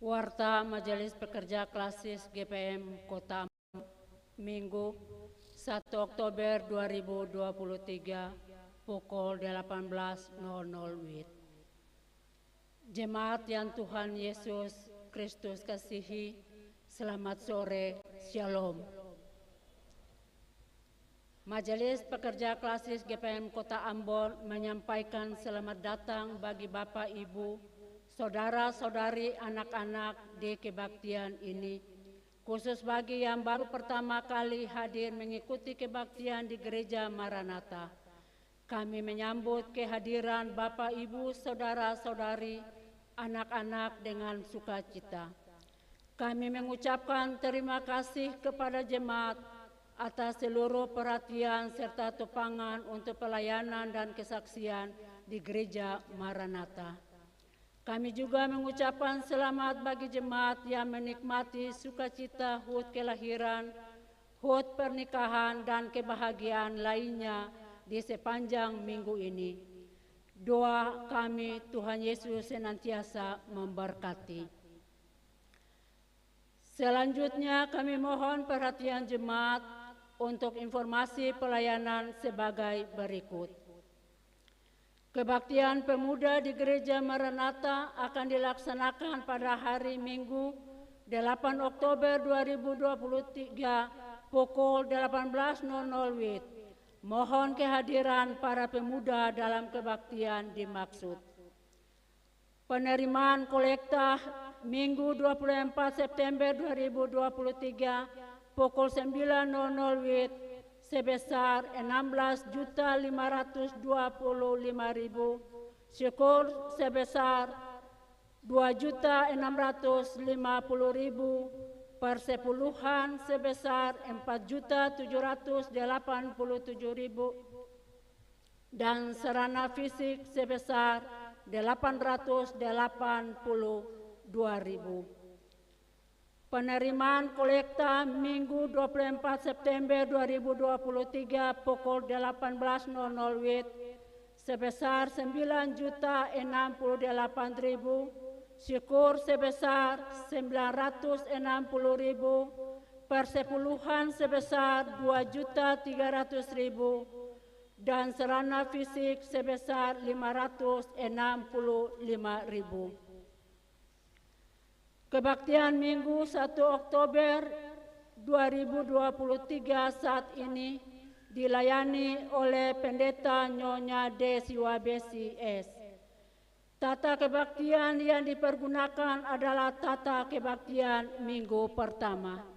Warta Majelis Pekerja Klasis GPM Kota Minggu 1 Oktober 2023 pukul 18.00 WIB. Jemaat yang Tuhan Yesus Kristus kasihi, selamat sore, Shalom. Majelis Pekerja Klasis GPM Kota Ambon menyampaikan selamat datang bagi Bapak, Ibu, saudara-saudari, anak-anak di kebaktian ini, khusus bagi yang baru pertama kali hadir mengikuti kebaktian di Gereja Maranatha. Kami menyambut kehadiran Bapak, Ibu, saudara-saudari, anak-anak dengan sukacita. Kami mengucapkan terima kasih kepada jemaat atas seluruh perhatian serta topangan untuk pelayanan dan kesaksian di Gereja Maranatha. Kami juga mengucapkan selamat bagi jemaat yang menikmati sukacita HUT kelahiran, HUT pernikahan, dan kebahagiaan lainnya di sepanjang minggu ini. Doa kami, Tuhan Yesus senantiasa memberkati. Selanjutnya kami mohon perhatian jemaat untuk informasi pelayanan sebagai berikut. Kebaktian pemuda di Gereja Maranatha akan dilaksanakan pada hari Minggu 8 Oktober 2023 pukul 18.00 WIB. Mohon kehadiran para pemuda dalam kebaktian dimaksud. Penerimaan kolekta Minggu 24 September 2023 pukul 9.00 WIB sebesar 16.525.000, syukur sebesar 2.650.000, persepuluhan sebesar 4.787.000 dan sarana fisik sebesar 882.000. Penerimaan kolekta Minggu 24 September 2023 pukul 18.00 WIB sebesar 9.068.000, syukur sebesar 960.000, persepuluhan sebesar 2.300.000 dan sarana fisik sebesar 565.000. Kebaktian Minggu 1 Oktober 2023 saat ini dilayani oleh Pendeta Nyonya Desi Wabesi S. Tata kebaktian yang dipergunakan adalah tata kebaktian minggu pertama.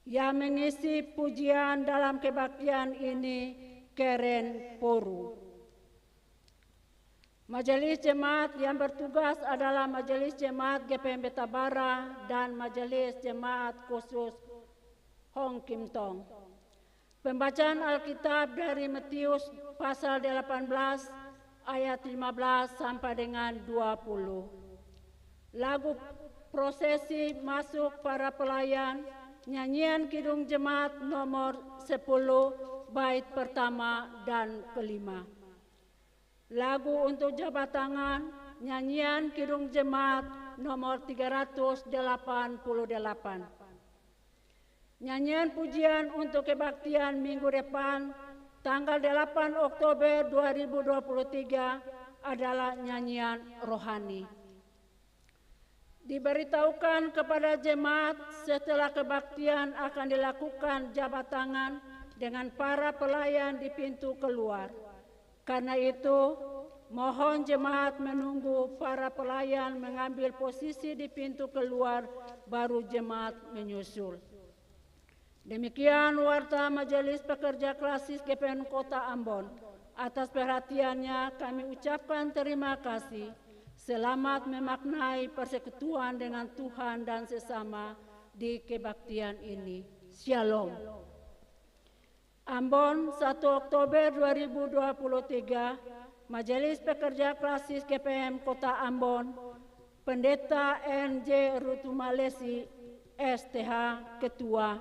Yang mengisi pujian dalam kebaktian ini Keren Poru. Majelis Jemaat yang bertugas adalah Majelis Jemaat GPM Betabara dan Majelis Jemaat Khusus Hong Kim Tong. Pembacaan Alkitab dari Matius pasal 18 ayat 15 sampai dengan 20. Lagu prosesi masuk para pelayan, nyanyian Kidung Jemaat nomor 10 bait pertama dan kelima. Lagu untuk jabat tangan, nyanyian Kidung Jemaat nomor 388. Nyanyian pujian untuk kebaktian minggu depan, tanggal 8 Oktober 2023 adalah nyanyian rohani. Diberitahukan kepada jemaat setelah kebaktian akan dilakukan jabat tangan dengan para pelayan di pintu keluar. Karena itu, mohon jemaat menunggu para pelayan mengambil posisi di pintu keluar, baru jemaat menyusul. Demikian warta Majelis Pekerja Klasis GPM Kota Ambon. Atas perhatiannya kami ucapkan terima kasih. Selamat memaknai persekutuan dengan Tuhan dan sesama di kebaktian ini. Shalom. Ambon 1 Oktober 2023, Majelis Pekerja Klasis GPM Kota Ambon, Pendeta NJ Rutumalesi STH Ketua,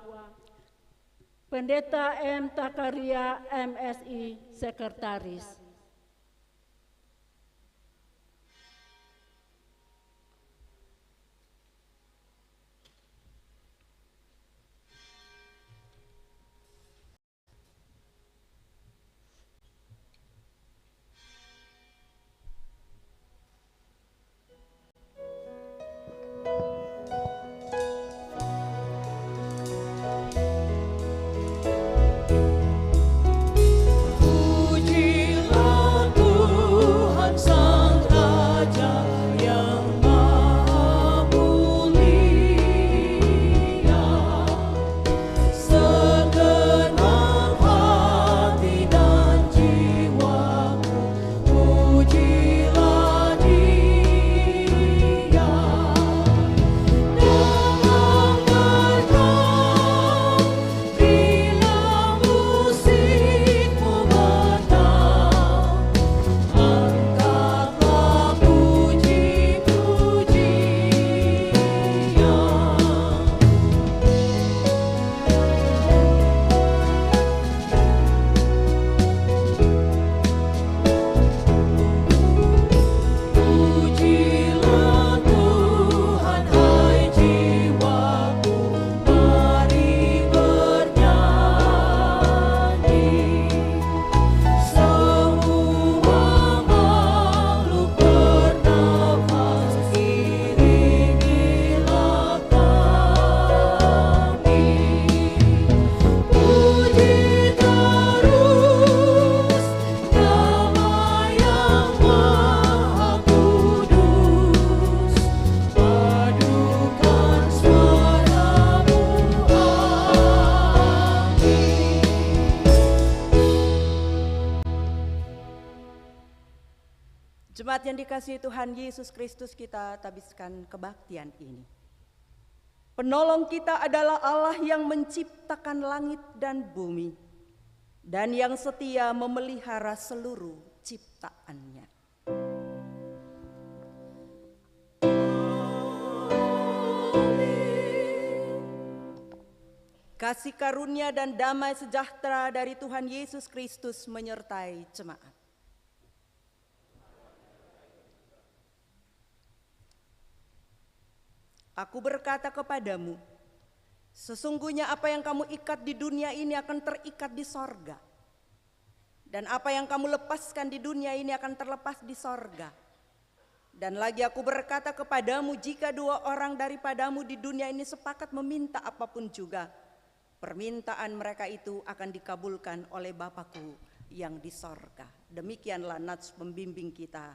Pendeta M Takaria MSI Sekretaris. Jemaat yang dikasihi Tuhan Yesus Kristus, kita tabiskan kebaktian ini. Penolong kita adalah Allah yang menciptakan langit dan bumi, dan yang setia memelihara seluruh ciptaannya. Kasih karunia dan damai sejahtera dari Tuhan Yesus Kristus menyertai jemaat. Aku berkata kepadamu, sesungguhnya apa yang kamu ikat di dunia ini akan terikat di sorga, dan apa yang kamu lepaskan di dunia ini akan terlepas di sorga. Dan lagi aku berkata kepadamu, jika 2 orang daripadamu di dunia ini sepakat meminta apapun juga, permintaan mereka itu akan dikabulkan oleh Bapa-Ku yang di sorga. Demikianlah nats pembimbing kita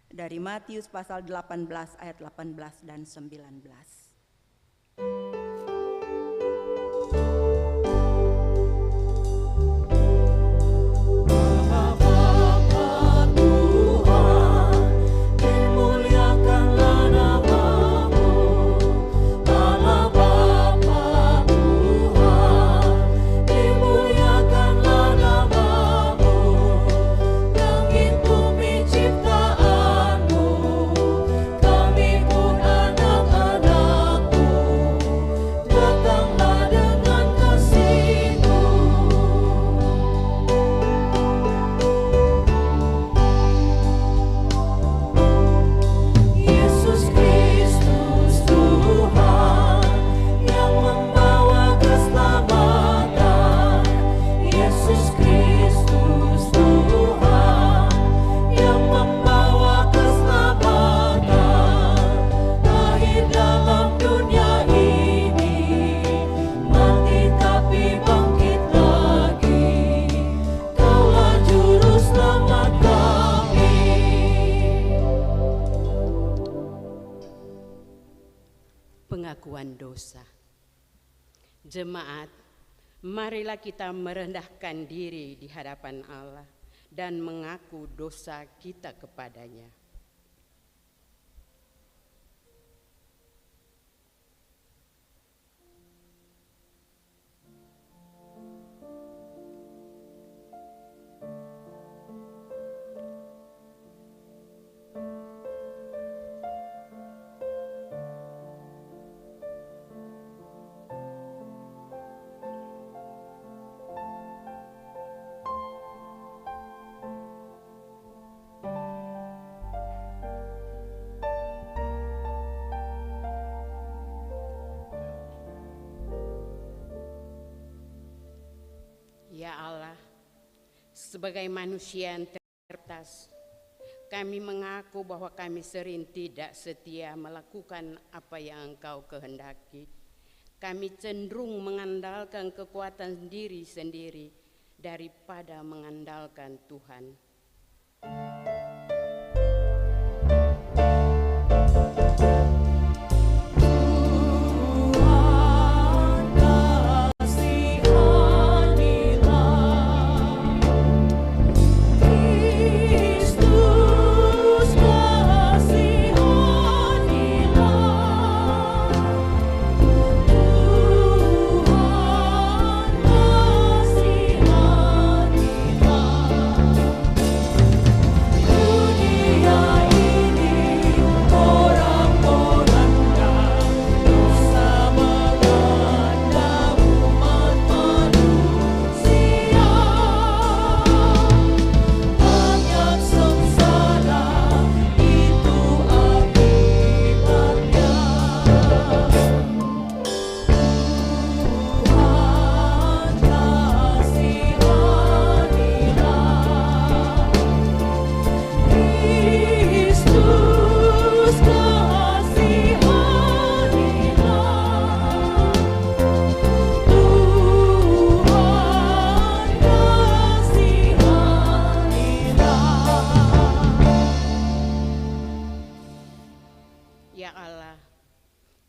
dari Matius pasal 18 ayat 18 dan 19. Pengakuan dosa. Jemaat, marilah kita merendahkan diri di hadapan Allah dan mengaku dosa kita kepadanya. Ya Allah, sebagai manusia yang terbatas, kami mengaku bahwa kami sering tidak setia melakukan apa yang Engkau kehendaki. Kami cenderung mengandalkan kekuatan diri sendiri daripada mengandalkan Tuhan.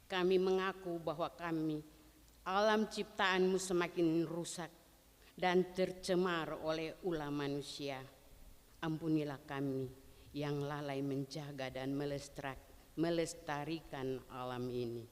Kami mengaku bahwa alam ciptaanmu semakin rusak dan tercemar oleh ulah manusia. Ampunilah kami, yang lalai menjaga dan melestarikan alam ini.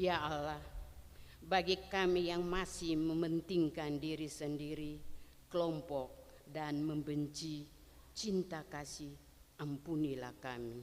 Ya Allah, bagi kami yang masih mementingkan diri sendiri, kelompok, dan membenci cinta kasih, ampunilah kami.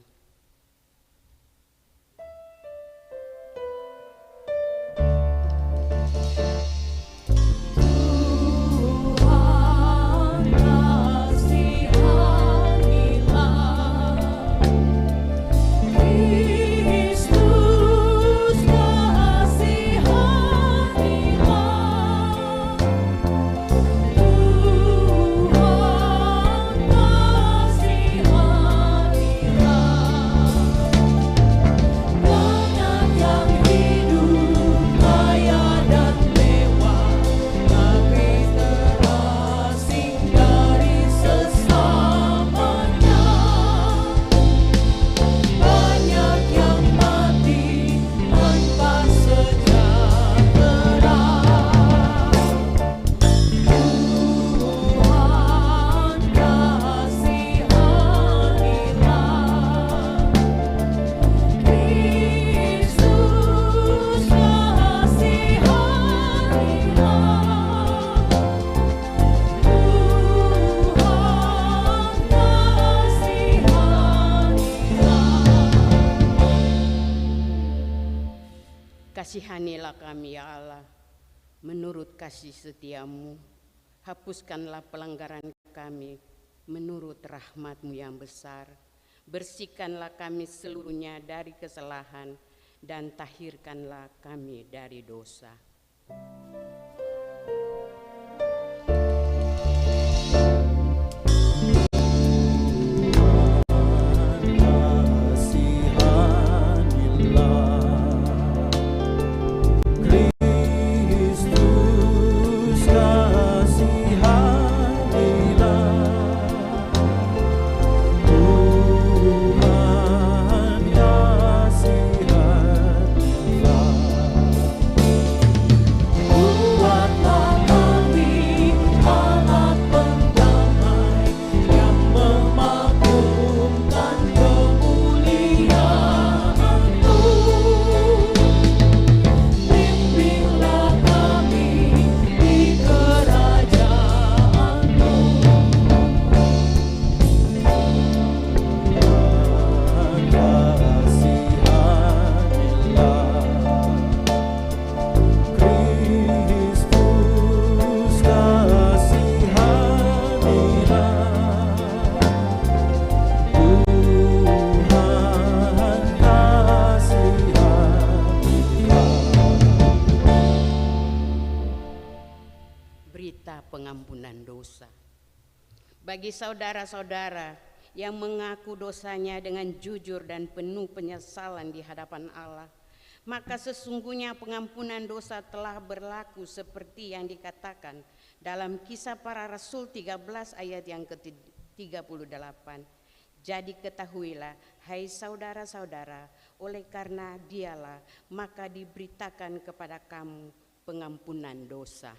Kasihanilah kami ya Allah, menurut kasih setiamu, hapuskanlah pelanggaran kami menurut rahmat-Mu yang besar, bersihkanlah kami seluruhnya dari kesalahan, dan tahirkanlah kami dari dosa. Pengampunan dosa. Bagi saudara-saudara yang mengaku dosanya dengan jujur dan penuh penyesalan di hadapan Allah, maka sesungguhnya pengampunan dosa telah berlaku seperti yang dikatakan dalam Kisah Para Rasul 13 ayat yang ke-38. Jadi ketahuilah, hai saudara-saudara, oleh karena Dialah maka diberitakan kepada kamu pengampunan dosa.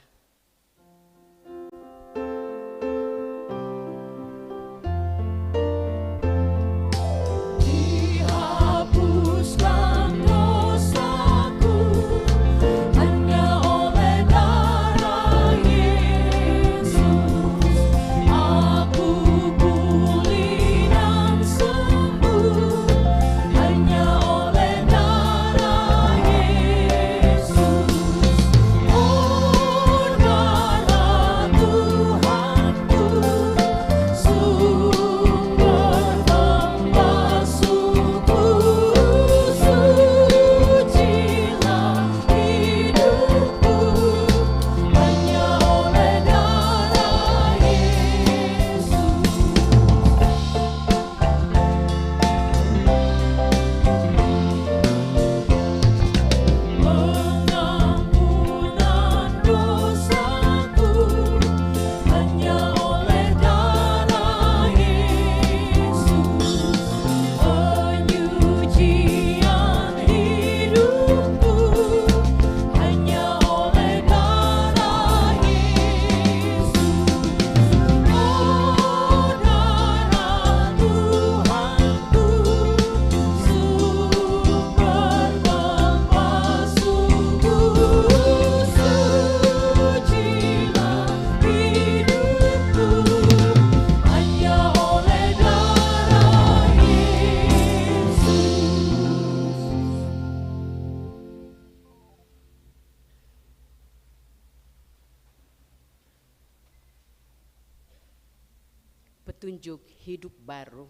petunjuk hidup baru.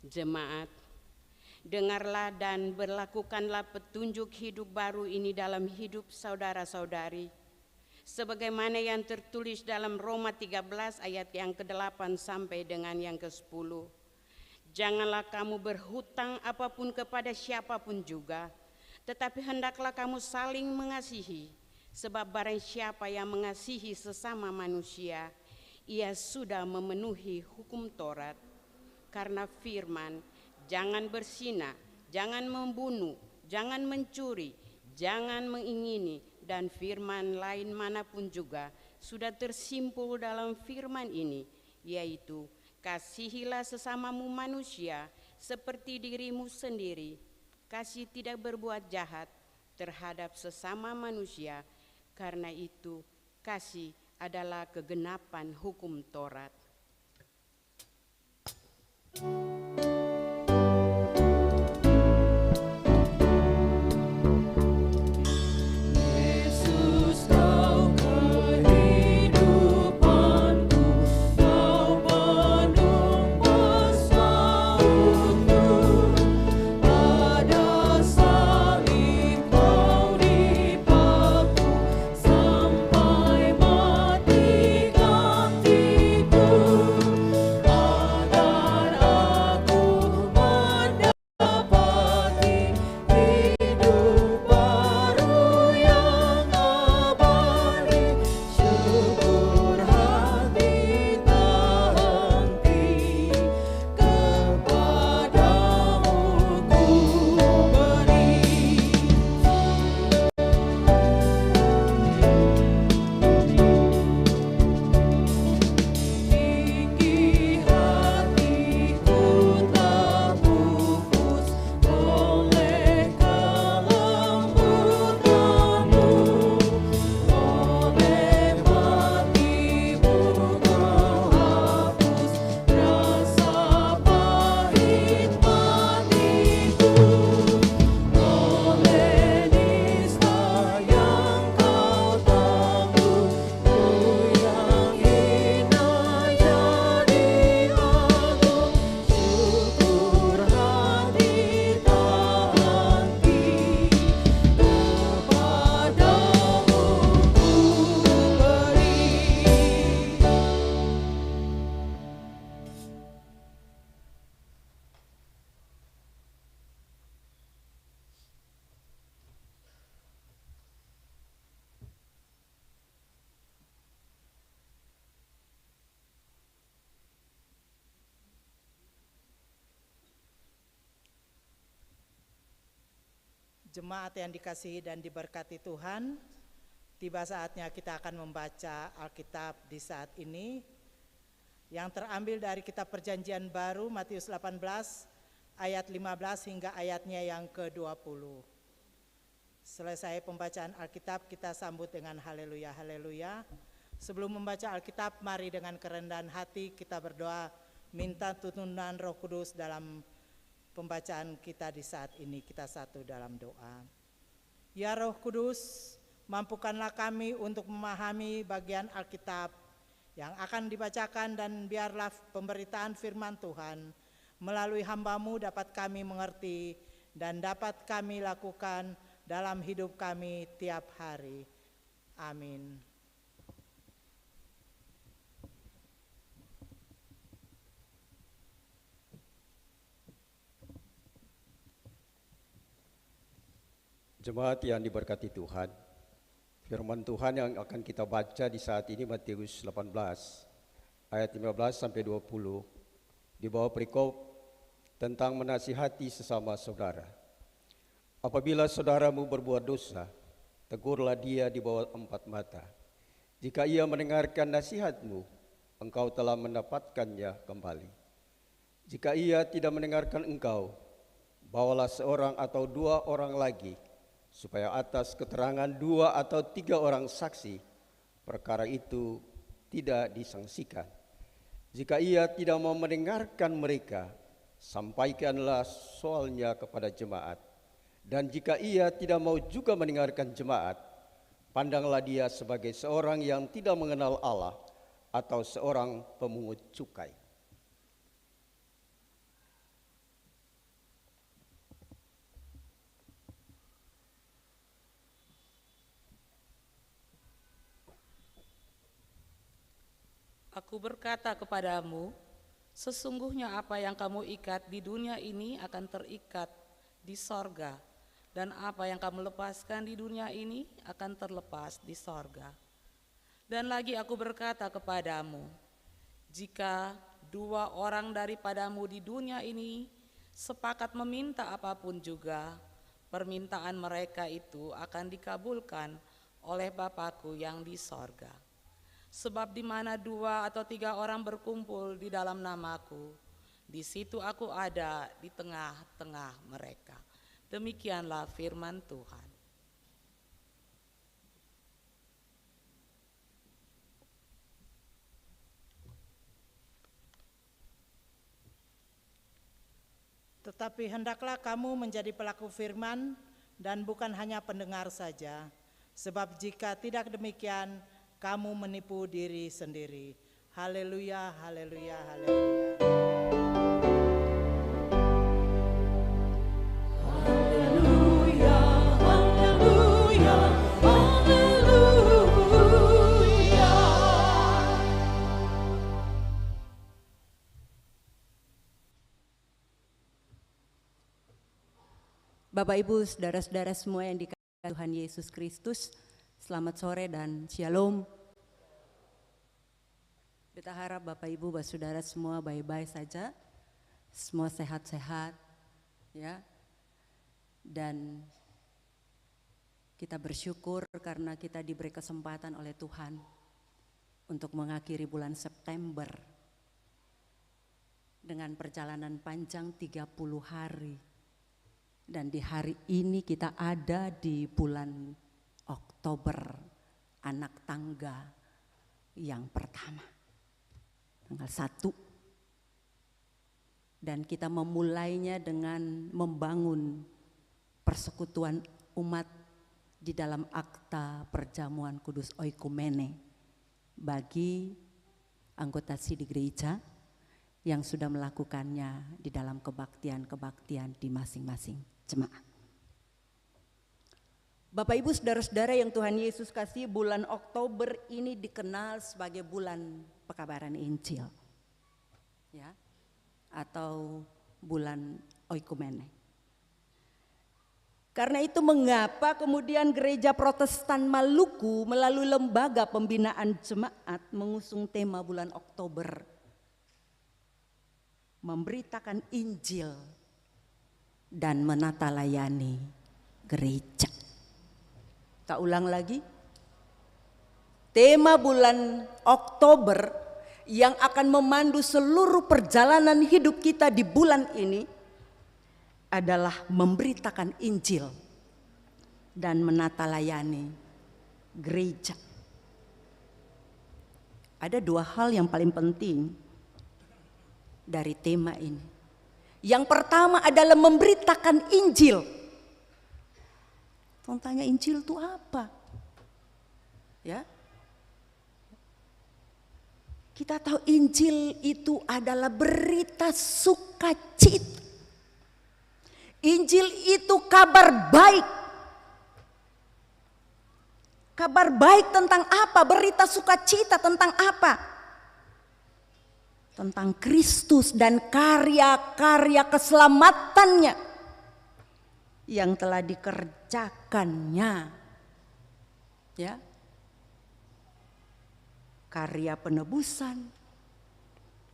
Jemaat, dengarlah dan berlakukanlah petunjuk hidup baru ini dalam hidup saudara-saudari, sebagaimana yang tertulis dalam Roma 13 ayat yang ke-8 sampai dengan yang ke-10. Janganlah kamu berhutang apapun kepada siapapun juga, tetapi hendaklah kamu saling mengasihi, sebab barang siapa yang mengasihi sesama manusia, ia sudah memenuhi hukum Taurat. Karena firman, jangan berzina, jangan membunuh, jangan mencuri, jangan mengingini, dan firman lain manapun juga sudah tersimpul dalam firman ini, yaitu kasihilah sesamamu manusia seperti dirimu sendiri. Kasih tidak berbuat jahat terhadap sesama manusia, karena itu kasih adalah kegenapan hukum Taurat. Jemaat yang dikasihi dan diberkati Tuhan, tiba saatnya kita akan membaca Alkitab di saat ini yang terambil dari kitab Perjanjian Baru Matius 18 ayat 15 hingga ayatnya yang ke-20. Selesai pembacaan Alkitab, kita sambut dengan haleluya, haleluya. Sebelum membaca Alkitab, mari dengan kerendahan hati kita berdoa minta tuntunan Roh Kudus dalam pembacaan kita di saat ini. Kita satu dalam doa. Ya Roh Kudus, mampukanlah kami untuk memahami bagian Alkitab yang akan dibacakan, dan biarlah pemberitaan firman Tuhan melalui hamba-Mu dapat kami mengerti dan dapat kami lakukan dalam hidup kami tiap hari. Amin. Jemaat yang diberkati Tuhan, firman Tuhan yang akan kita baca di saat ini Matius 18 ayat 15 sampai 20 di bawah perikop tentang menasihati sesama saudara. Apabila saudaramu berbuat dosa, tegurlah dia di bawah 4 mata. Jika ia mendengarkan nasihatmu, engkau telah mendapatkannya kembali. Jika ia tidak mendengarkan engkau, bawalah seorang atau 2 orang lagi, supaya atas keterangan 2 atau 3 orang saksi, perkara itu tidak disangsikan. Jika ia tidak mau mendengarkan mereka, sampaikanlah soalnya kepada jemaat. Dan jika ia tidak mau juga mendengarkan jemaat, pandanglah dia sebagai seorang yang tidak mengenal Allah atau seorang pemungut cukai. Aku berkata kepadamu, sesungguhnya apa yang kamu ikat di dunia ini akan terikat di sorga, dan apa yang kamu lepaskan di dunia ini akan terlepas di sorga. Dan lagi aku berkata kepadamu, jika 2 orang daripadamu di dunia ini sepakat meminta apapun juga, permintaan mereka itu akan dikabulkan oleh Bapa-Ku yang di sorga. Sebab di mana 2 atau 3 orang berkumpul di dalam nama-Ku, di situ Aku ada di tengah-tengah mereka. Demikianlah firman Tuhan. Tetapi hendaklah kamu menjadi pelaku firman dan bukan hanya pendengar saja. Sebab jika tidak demikian, kamu menipu diri sendiri. Haleluya, haleluya, haleluya. Bapak Ibu, saudara-saudara semua yang dikasihi Tuhan Yesus Kristus, selamat sore dan shalom. Kita harap Bapak Ibu, saudara semua baik-baik saja, semua sehat-sehat, ya. Dan kita bersyukur karena kita diberi kesempatan oleh Tuhan untuk mengakhiri bulan September dengan perjalanan panjang 30 hari. Dan di hari ini kita ada di bulan Oktober, anak tangga yang pertama, tanggal 1. Dan kita memulainya dengan membangun persekutuan umat di dalam akta perjamuan kudus oikumene bagi anggota sidih gereja yang sudah melakukannya di dalam kebaktian-kebaktian di masing-masing jemaat. Bapak Ibu saudara-saudara yang Tuhan Yesus kasih, bulan Oktober ini dikenal sebagai bulan pekabaran Injil, ya, atau bulan oikumene. Karena itu mengapa kemudian Gereja Protestan Maluku melalui lembaga pembinaan jemaat mengusung tema bulan Oktober, memberitakan Injil dan menata layani gereja. Kita ulang lagi. Tema bulan Oktober yang akan memandu seluruh perjalanan hidup kita di bulan ini adalah memberitakan Injil dan menata layani gereja. Ada 2 hal yang paling penting dari tema ini. Yang pertama adalah memberitakan Injil. Tanya Injil itu apa? Ya. Kita tahu Injil itu adalah berita sukacita. Injil itu kabar baik. Kabar baik tentang apa? Berita sukacita tentang apa? Tentang Kristus dan karya-karya keselamatannya yang telah dikerjakannya, ya, karya penebusan,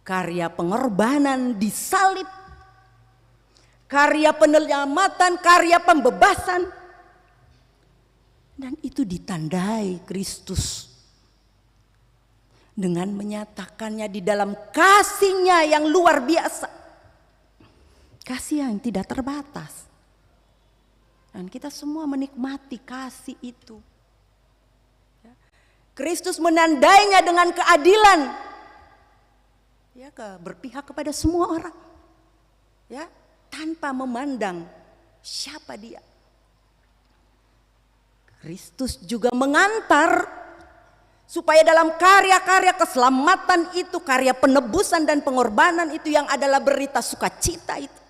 karya pengorbanan di salib, karya penyelamatan, karya pembebasan, dan itu ditandai Kristus dengan menyatakannya di dalam kasih-Nya yang luar biasa. Kasih yang tidak terbatas. Dan kita semua menikmati kasih itu. Kristus menandainya dengan keadilan. Ya, berpihak kepada semua orang. Ya, tanpa memandang siapa dia. Kristus juga mengantar supaya dalam karya-karya keselamatan itu, karya penebusan dan pengorbanan itu yang adalah berita sukacita itu,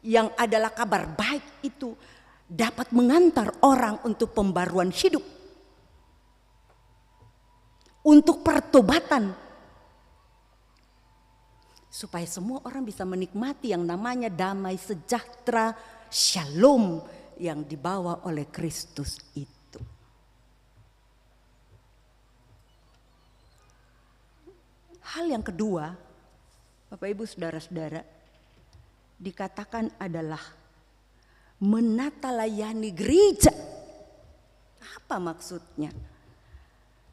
yang adalah kabar baik itu, dapat mengantar orang untuk pembaruan hidup. untuk pertobatan. Supaya semua orang bisa menikmati yang namanya damai sejahtera, shalom yang dibawa oleh Kristus itu. Hal yang kedua, Bapak Ibu Saudara-saudara, dikatakan adalah menata layani gereja. Apa maksudnya?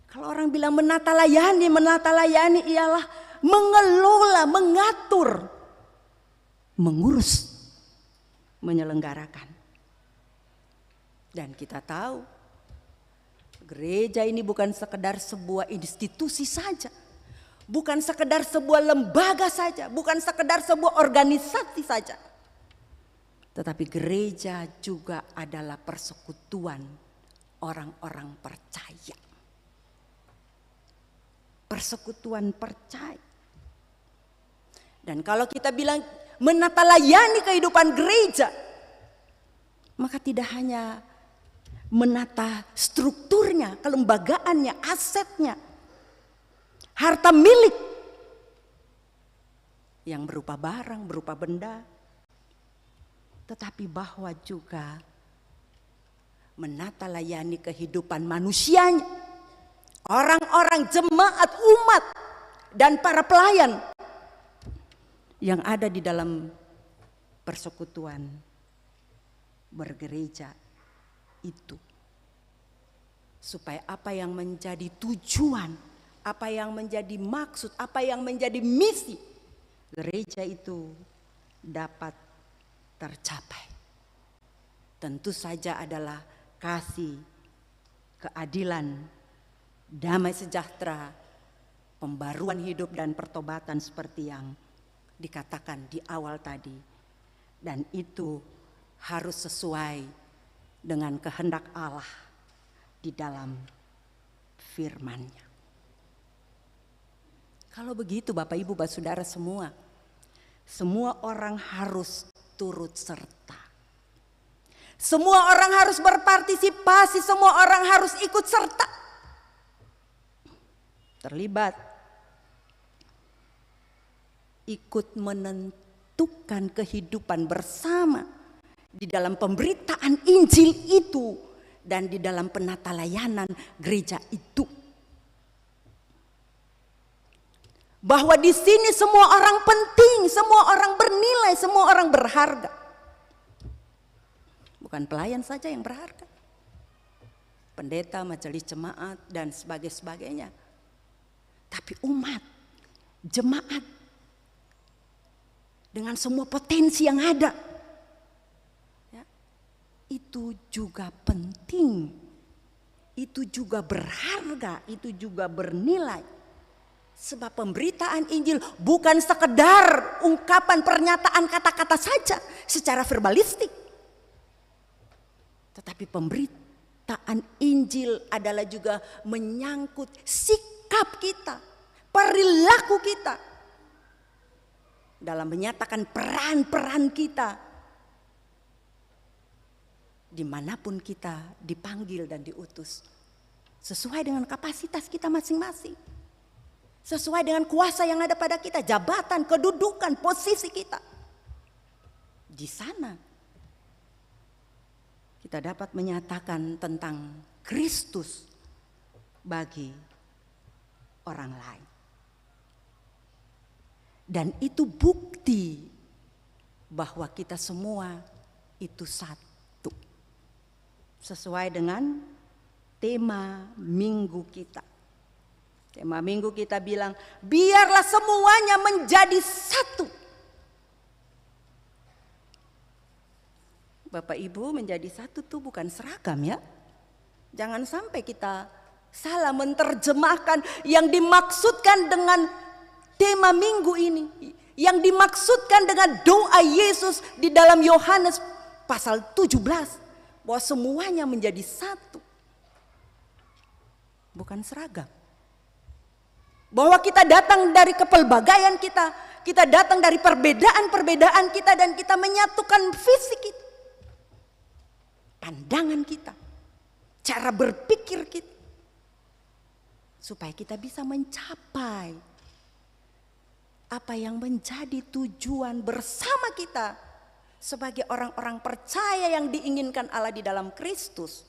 Kalau orang bilang menata layani ialah mengelola, mengatur, mengurus, menyelenggarakan. Dan kita tahu gereja ini bukan sekedar sebuah institusi saja, bukan sekedar sebuah lembaga saja, bukan sekedar sebuah organisasi saja. Tetapi gereja juga adalah persekutuan orang-orang percaya. Persekutuan percaya. Dan kalau kita bilang menata layani kehidupan gereja, maka tidak hanya menata strukturnya, kelembagaannya, asetnya, harta milik yang berupa barang, berupa benda, tetapi bahwa juga menata layani kehidupan manusianya, orang-orang, jemaat, umat, dan para pelayan yang ada di dalam persekutuan bergereja itu. Supaya apa yang menjadi tujuan, apa yang menjadi maksud, apa yang menjadi misi gereja itu dapat tercapai. Tentu saja adalah kasih, keadilan, damai sejahtera, pembaruan hidup dan pertobatan seperti yang dikatakan di awal tadi. Dan itu harus sesuai dengan kehendak Allah di dalam firman-Nya. Kalau begitu Bapak Ibu Saudara semua orang harus turut serta. Semua orang harus berpartisipasi, semua orang harus ikut serta. Terlibat, ikut menentukan kehidupan bersama di dalam pemberitaan Injil itu dan di dalam penata layanan gereja itu. Bahwa di sini semua orang penting, semua orang bernilai, semua orang berharga. Bukan pelayan saja yang berharga, pendeta, majelis jemaat dan sebagainya. Tapi umat, jemaat dengan semua potensi yang ada, ya, itu juga penting, itu juga berharga, itu juga bernilai. Sebab pemberitaan Injil bukan sekedar ungkapan pernyataan kata-kata saja secara verbalistik. Tetapi pemberitaan Injil adalah juga menyangkut sikap kita, perilaku kita dalam menyatakan peran-peran kita dimanapun kita dipanggil dan diutus, sesuai dengan kapasitas kita masing-masing, sesuai dengan kuasa yang ada pada kita, jabatan, kedudukan, posisi kita. Di sana kita dapat menyatakan tentang Kristus bagi orang lain. Dan itu bukti bahwa kita semua itu satu. Sesuai dengan tema minggu kita. Tema minggu kita bilang, biarlah semuanya menjadi satu. Bapak Ibu, menjadi satu tuh bukan seragam ya. Jangan sampai kita salah menerjemahkan yang dimaksudkan dengan tema minggu ini. Yang dimaksudkan dengan doa Yesus di dalam Yohanes pasal 17. Bahwa semuanya menjadi satu. Bukan seragam. Bahwa kita datang dari kepelbagaian kita. Kita datang dari perbedaan-perbedaan kita dan kita menyatukan visi kita. Pandangan kita, cara berpikir kita. supaya kita bisa mencapai apa yang menjadi tujuan bersama kita sebagai orang-orang percaya yang diinginkan Allah di dalam Kristus,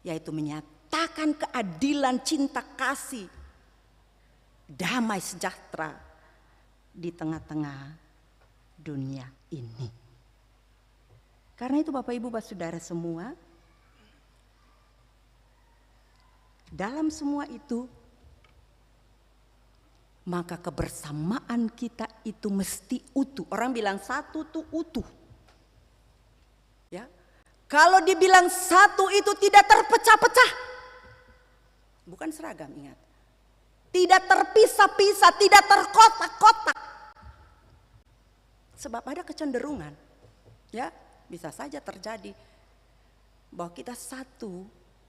yaitu menyatakan keadilan, cinta kasih, damai sejahtera di tengah-tengah dunia ini. Karena itu Bapak Ibu Saudara semua, dalam semua itu maka kebersamaan kita itu mesti utuh. Orang bilang satu tuh utuh. Ya. Kalau dibilang satu itu tidak terpecah-pecah. Bukan seragam, ingat. Tidak terpisah-pisah, tidak terkotak-kotak. Sebab ada kecenderungan, ya, bisa saja terjadi bahwa kita satu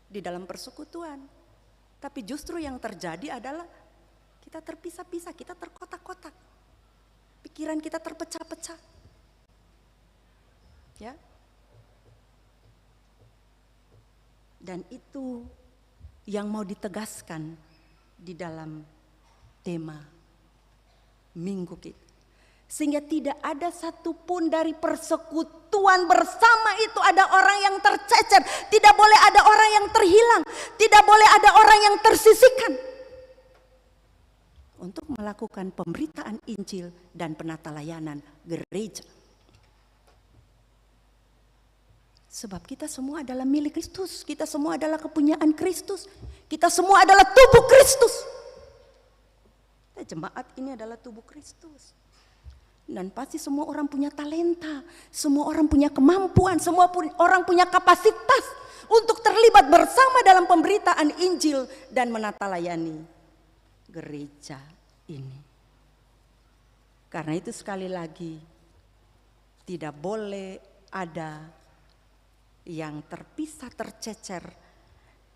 di dalam persekutuan. Tapi justru yang terjadi adalah kita terpisah-pisah, kita terkotak-kotak. Pikiran kita terpecah-pecah. Ya. Dan itu yang mau ditegaskan di dalam tema minggu kita. Sehingga tidak ada satupun dari persekutuan bersama itu ada orang yang tercecer. Tidak boleh ada orang yang terhilang. Tidak boleh ada orang yang tersisihkan. Untuk melakukan pemberitaan Injil dan penata layanan gereja. Sebab kita semua adalah milik Kristus. Kita semua adalah kepunyaan Kristus. Kita semua adalah tubuh Kristus. Jemaat ini adalah tubuh Kristus. Dan pasti semua orang punya talenta. Semua orang punya kemampuan. Semua orang punya kapasitas untuk terlibat bersama dalam pemberitaan Injil dan menata layani gereja ini. Karena itu sekali lagi tidak boleh ada yang terpisah, tercecer,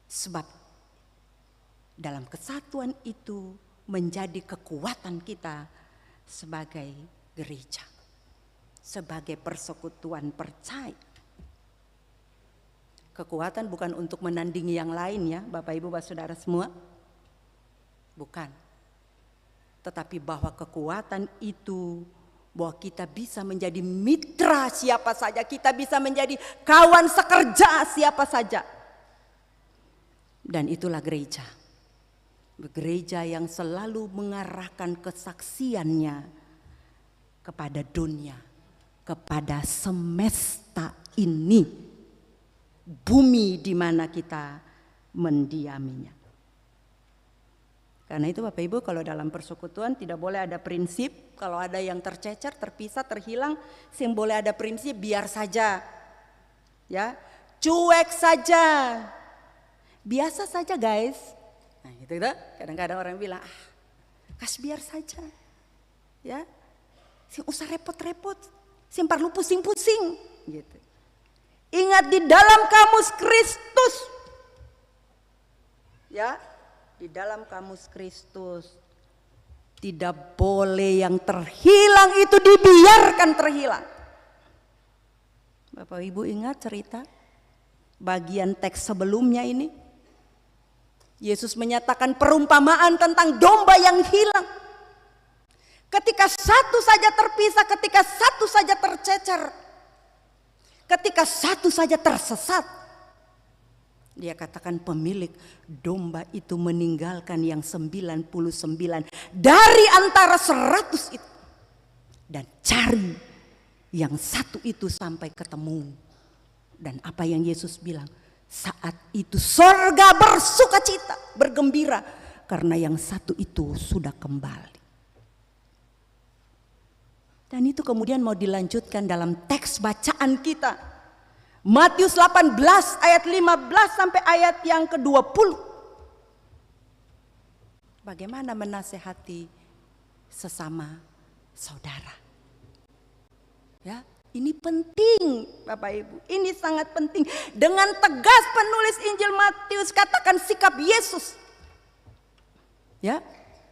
sebab dalam kesatuan itu menjadi kekuatan kita sebagai gereja, sebagai persekutuan percaya. Kekuatan bukan untuk menandingi yang lain ya Bapak Ibu Saudara semua. Bukan. Tetapi bahwa kekuatan itu, bahwa kita bisa menjadi mitra siapa saja, kita bisa menjadi kawan sekerja siapa saja. Dan itulah gereja. Gereja yang selalu mengarahkan kesaksiannya kepada dunia, kepada semesta ini, bumi di mana kita mendiaminya. Karena itu Bapak Ibu, kalau dalam persekutuan tidak boleh ada prinsip kalau ada yang tercecer, terpisah, terhilang, yang boleh ada prinsip biar saja. Ya, cuek saja. Biasa saja guys. Nah, gitu. Kadang-kadang orang bilang, kas biar saja. Ya. Sing usah repot-repot, sing perlu pusing-pusing gitu. Ingat di dalam kamus Kristus. Ya. Di dalam kamus Kristus tidak boleh yang terhilang itu dibiarkan terhilang. Bapak Ibu ingat cerita bagian teks sebelumnya ini? Yesus menyatakan perumpamaan tentang domba yang hilang. Ketika satu saja terpisah, ketika satu saja tercecer, ketika satu saja tersesat, dia katakan pemilik domba itu meninggalkan yang 99 dari antara 100 itu. Dan cari yang satu itu sampai ketemu. Dan apa yang Yesus bilang? Saat itu sorga bersukacita, bergembira. Karena yang satu itu sudah kembali. Dan itu kemudian mau dilanjutkan dalam teks bacaan kita. Matius 18 ayat 15 sampai ayat yang ke-20. Bagaimana menasehati sesama saudara. Ya, ini penting Bapak Ibu, ini sangat penting. Dengan tegas penulis Injil Matius katakan sikap Yesus. Ya,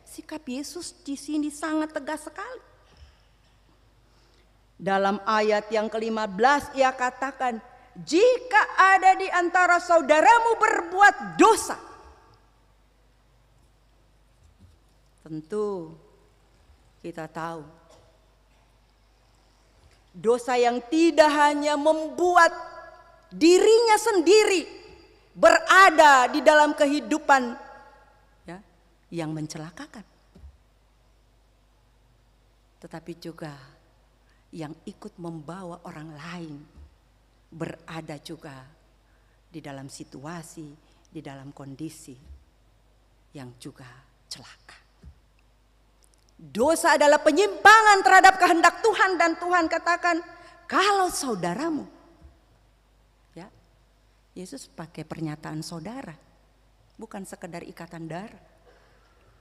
sikap Yesus di sini sangat tegas sekali. Dalam ayat yang ke-15 ia katakan, jika ada di antara saudaramu berbuat dosa, Tentu kita tahu dosa yang tidak hanya membuat dirinya sendiri berada di dalam kehidupan ya, yang mencelakakan, tetapi juga yang ikut membawa orang lain berada juga di dalam situasi, di dalam kondisi yang juga celaka. Dosa adalah penyimpangan terhadap kehendak Tuhan, dan Tuhan katakan kalau saudaramu, ya, Yesus pakai pernyataan saudara, bukan sekedar ikatan darah,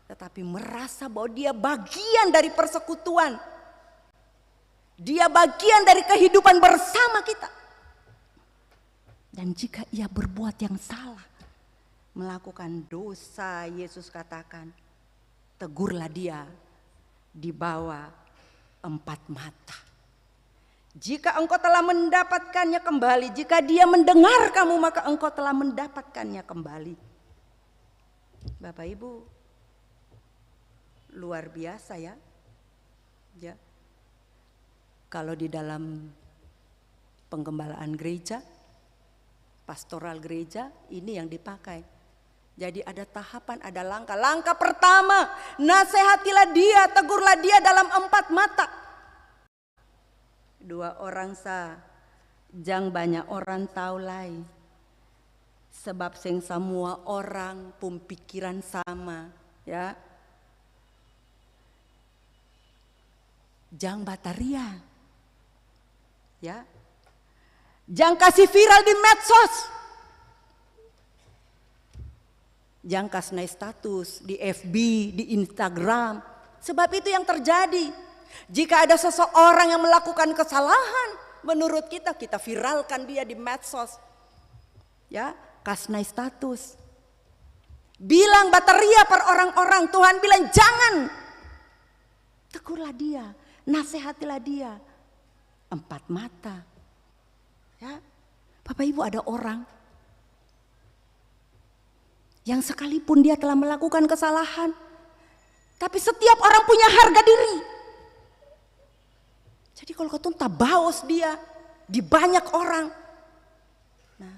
tetapi merasa bahwa dia bagian dari persekutuan, dia bagian dari kehidupan bersama kita. Dan jika ia berbuat yang salah, melakukan dosa, Yesus katakan, tegurlah dia di bawah 4 mata. Jika engkau telah mendapatkannya kembali, jika dia mendengar kamu, maka engkau telah mendapatkannya kembali. Bapak Ibu, luar biasa ya. Ya. Kalau di dalam penggembalaan gereja, pastoral gereja, ini yang dipakai. Jadi ada tahapan, ada langkah. Langkah pertama, nasihatilah dia, tegurlah dia dalam 4 mata. 2 orang sah, jang banyak orang tahu lai. Sebab sing semua orang pun pikiran sama, ya. Jang bataria, ya. Jang kasih viral di medsos. Jangan kasih naik status di FB, di Instagram. Sebab itu yang terjadi. Jika ada seseorang yang melakukan kesalahan, menurut kita viralkan dia di medsos. Ya, kasih naik status. Bilang bataria per orang-orang, Tuhan bilang jangan. Tegurlah dia, nasihatilah dia. 4 mata. Ya, Bapak Ibu, ada orang yang sekalipun dia telah melakukan kesalahan, tapi setiap orang punya harga diri. Jadi kalau ketemu tabaos dia di banyak orang, nah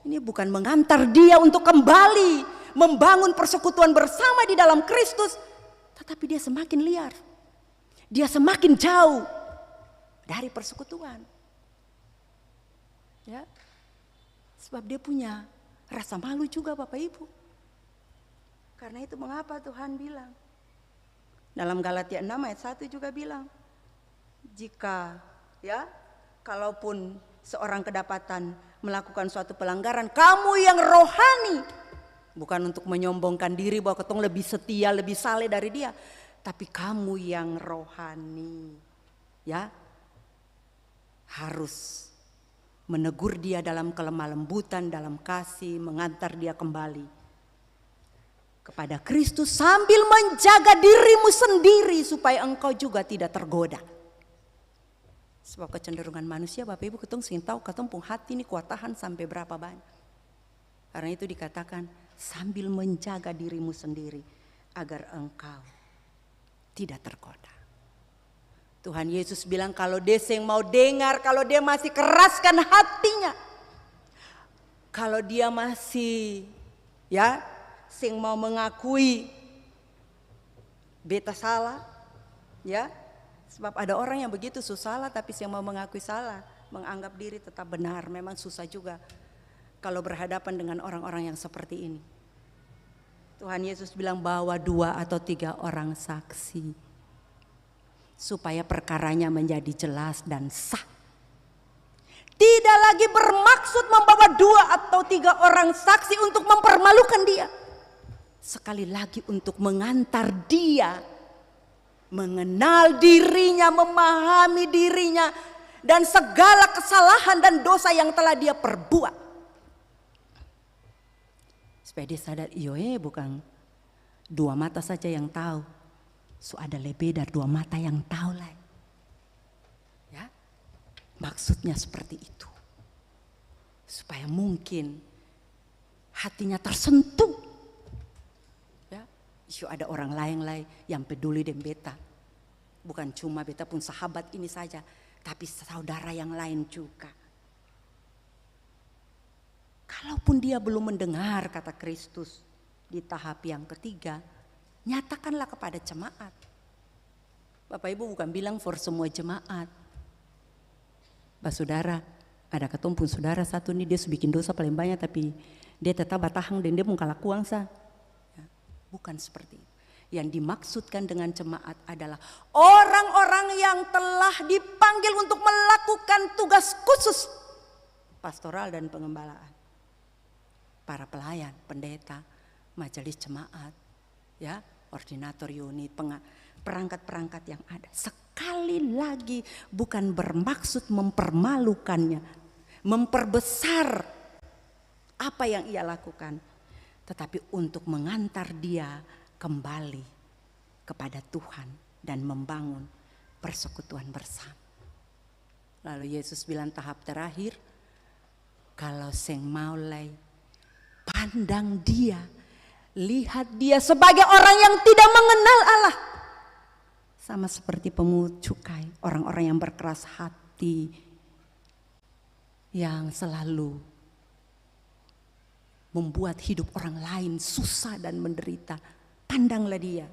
ini bukan mengantar dia untuk kembali membangun persekutuan bersama di dalam Kristus, tetapi dia semakin liar, dia semakin jauh dari persekutuan. Ya, sebab dia punya rasa malu juga Bapak Ibu. Karena itu mengapa Tuhan bilang dalam Galatia 6 ayat 1 juga bilang, jika ya kalaupun seorang kedapatan melakukan suatu pelanggaran, kamu yang rohani, bukan untuk menyombongkan diri bahwa ketong lebih setia, lebih saleh dari dia, tapi kamu yang rohani, ya, harus menegur dia dalam kelemah lembutan, dalam kasih, mengantar dia kembali kepada Kristus sambil menjaga dirimu sendiri supaya engkau juga tidak tergoda. Sebab kecenderungan manusia, Bapak Ibu, ketong sing tahu ketong pun hati ini kuat tahan sampai berapa banyak. Karena itu dikatakan sambil menjaga dirimu sendiri agar engkau tidak tergoda. Tuhan Yesus bilang kalau dia yang mau dengar, kalau dia masih keraskan hatinya, kalau dia masih ya sing mau mengakui beta salah, ya, sebab ada orang yang begitu susah tapi sing mau mengakui salah, menganggap diri tetap benar, memang susah juga kalau berhadapan dengan orang-orang yang seperti ini. Tuhan Yesus bilang bawa 2 atau 3 orang saksi, supaya perkaranya menjadi jelas dan sah. Tidak lagi bermaksud membawa 2 atau 3 orang saksi untuk mempermalukan dia. Sekali lagi untuk mengantar dia mengenal dirinya, memahami dirinya, dan segala kesalahan dan dosa yang telah dia perbuat. Supaya dia sadar, bukan 2 mata saja yang tahu. So ada lebih dari 2 mata yang tahu lah. Ya, maksudnya seperti itu. Supaya mungkin hatinya tersentuh. Ya, Ada orang lain yang peduli dengan beta. Bukan cuma beta pun sahabat ini saja, tapi saudara yang lain juga. Kalaupun dia belum mendengar kata Kristus di tahap yang ketiga, nyatakanlah kepada jemaat. Bapak Ibu bukan bilang for semua jemaat. Pak saudara, ada ketumpun saudara satu nih, dia bikin dosa paling banyak tapi dia tetap batahang dan dia mau kalah kuang sah. Bukan seperti itu. Yang dimaksudkan dengan jemaat adalah orang-orang yang telah dipanggil untuk melakukan tugas khusus pastoral dan pengembalaan. Para pelayan, pendeta, majelis jemaat, ya, ordinator unit, perangkat-perangkat yang ada. Sekali lagi bukan bermaksud mempermalukannya, memperbesar apa yang ia lakukan, tetapi untuk mengantar dia kembali kepada Tuhan dan membangun persekutuan bersama. Lalu Yesus bilang tahap terakhir, kalau seng maulai, pandang dia, lihat dia sebagai orang yang tidak mengenal Allah. Sama seperti pemungut cukai, orang-orang yang berkeras hati, yang selalu membuat hidup orang lain susah dan menderita. Pandanglah dia.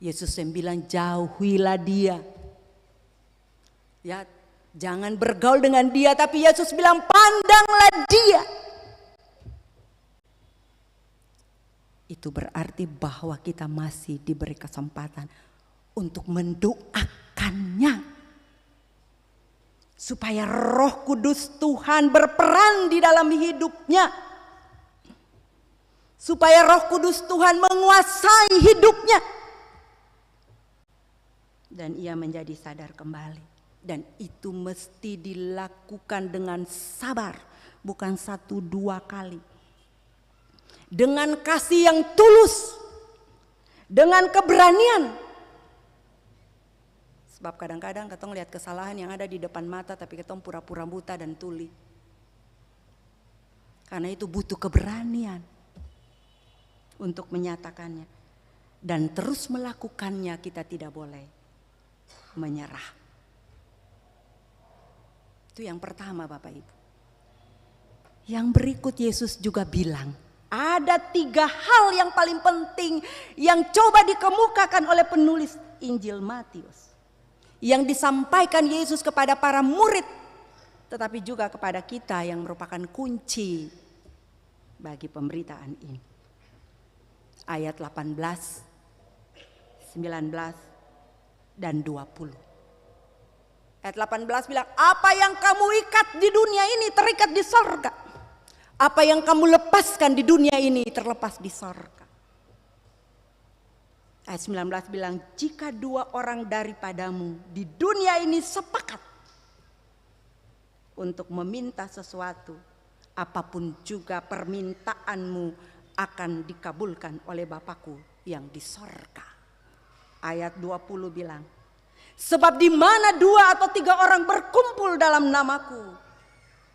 Yesus yang bilang jauhilah dia. Ya, jangan bergaul dengan dia, tapi Yesus bilang pandanglah dia. Itu berarti bahwa kita masih diberi kesempatan untuk mendoakannya. Supaya Roh Kudus Tuhan berperan di dalam hidupnya. Supaya Roh Kudus Tuhan menguasai hidupnya. Dan ia menjadi sadar kembali. Dan itu mesti dilakukan dengan sabar. Bukan 1-2 kali. Dengan kasih yang tulus. Dengan keberanian. Sebab kadang-kadang ketong lihat kesalahan yang ada di depan mata, tapi ketong pura-pura buta dan tuli. Karena itu butuh keberanian untuk menyatakannya. Dan terus melakukannya, kita tidak boleh menyerah. Itu yang pertama Bapak Ibu. Yang berikut Yesus juga bilang, ada 3 hal yang paling penting yang coba dikemukakan oleh penulis Injil Matius. Yang disampaikan Yesus kepada para murid, tetapi juga kepada kita yang merupakan kunci bagi pemberitaan ini. Ayat 18, 19, dan 20. Ayat 18 bilang, apa yang kamu ikat di dunia ini terikat di sorga. Apa yang kamu lepaskan di dunia ini terlepas di sorga. Ayat 19 bilang, jika 2 orang daripadamu di dunia ini sepakat untuk meminta sesuatu, apapun juga permintaanmu akan dikabulkan oleh Bapakku yang di sorga. Ayat 20 bilang, sebab di mana 2 atau 3 orang berkumpul dalam namaku,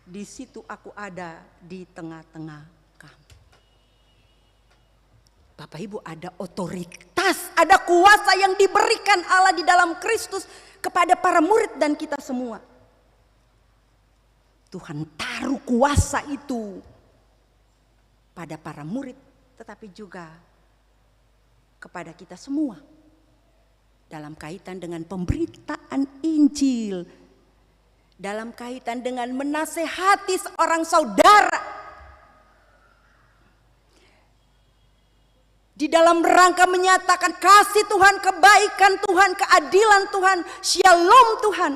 di situ aku ada di tengah-tengah kamu. Bapak Ibu, ada otoritas, ada kuasa yang diberikan Allah di dalam Kristus kepada para murid dan kita semua. Tuhan taruh kuasa itu pada para murid, tetapi juga kepada kita semua dalam kaitan dengan pemberitaan Injil, dalam kaitan dengan menasehati seorang saudara, di dalam rangka menyatakan kasih Tuhan, kebaikan Tuhan, keadilan Tuhan, shalom Tuhan,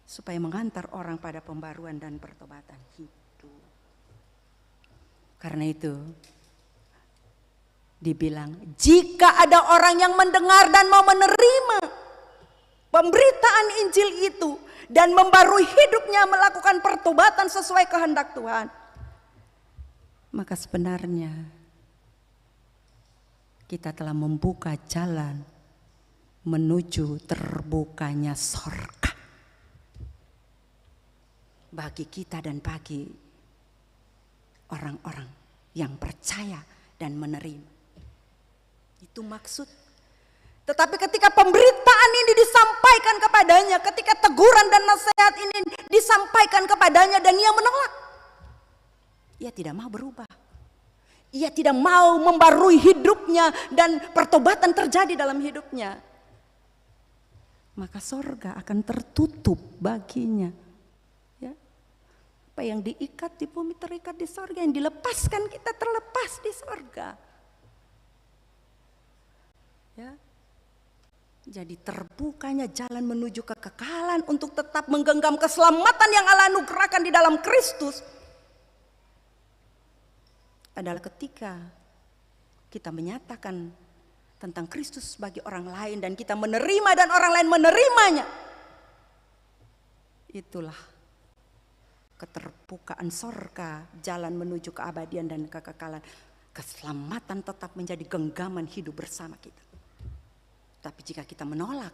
supaya mengantar orang pada pembaruan dan pertobatan hidup. Karena itu dibilang, jika ada orang yang mendengar dan mau menerima pemberitaan Injil itu dan membarui hidupnya, melakukan pertobatan sesuai kehendak Tuhan, maka sebenarnya kita telah membuka jalan menuju terbukanya sorga bagi kita dan bagi orang-orang yang percaya dan menerima. Itu maksud. Tetapi ketika pemberitaan ini disampaikan kepadanya, ketika teguran dan nasihat ini disampaikan kepadanya dan ia menolak, ia tidak mau berubah. Ia tidak mau membarui hidupnya dan pertobatan terjadi dalam hidupnya. Maka sorga akan tertutup baginya. Ya. Apa yang diikat di bumi terikat di sorga, yang dilepaskan kita terlepas di sorga. Ya. Jadi terbukanya jalan menuju kekekalan untuk tetap menggenggam keselamatan yang Allah anugerahkan di dalam Kristus adalah ketika kita menyatakan tentang Kristus bagi orang lain dan kita menerima dan orang lain menerimanya. Itulah keterbukaan sorga, jalan menuju keabadian dan kekekalan. Keselamatan tetap menjadi genggaman hidup bersama kita. Tapi jika kita menolak,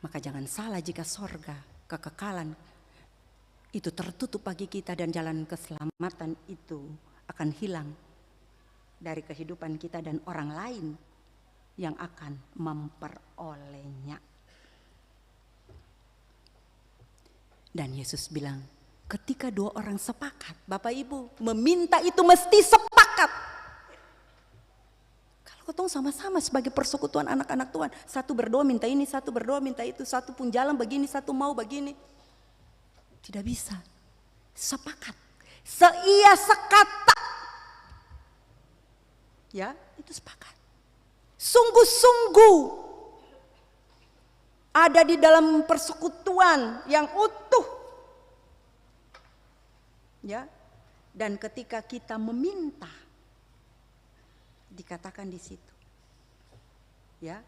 maka jangan salah jika sorga, kekekalan itu tertutup bagi kita dan jalan keselamatan itu akan hilang dari kehidupan kita dan orang lain yang akan memperolehnya. Dan Yesus bilang, ketika dua orang sepakat, Bapak Ibu meminta itu mesti sepakat. Ketong sama-sama sebagai persekutuan anak-anak Tuhan. Satu berdoa minta ini, satu berdoa minta itu, satu pun jalan begini, satu mau begini. Tidak bisa. Sepakat. Seia sekata. Ya, itu sepakat. Sungguh-sungguh ada di dalam persekutuan yang utuh. Ya. Dan ketika kita meminta, dikatakan di situ, ya,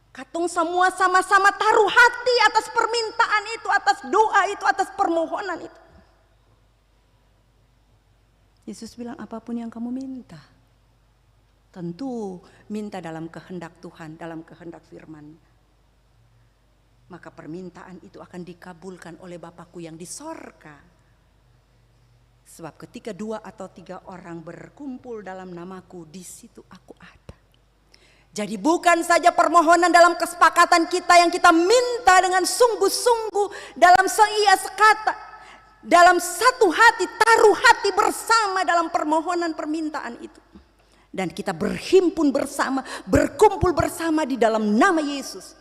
katong semua sama-sama taruh hati atas permintaan itu, atas doa itu, atas permohonan itu. Yesus bilang apapun yang kamu minta, tentu minta dalam kehendak Tuhan, dalam kehendak firman. Maka permintaan itu akan dikabulkan oleh Bapakku yang di sorga. Sebab ketika 2 atau 3 orang berkumpul dalam namaku, di situ aku ada. Jadi bukan saja permohonan dalam kesepakatan kita yang kita minta dengan sungguh-sungguh dalam seia sekata, dalam satu hati, taruh hati bersama dalam permohonan permintaan itu. Dan kita berhimpun bersama, berkumpul bersama di dalam nama Yesus.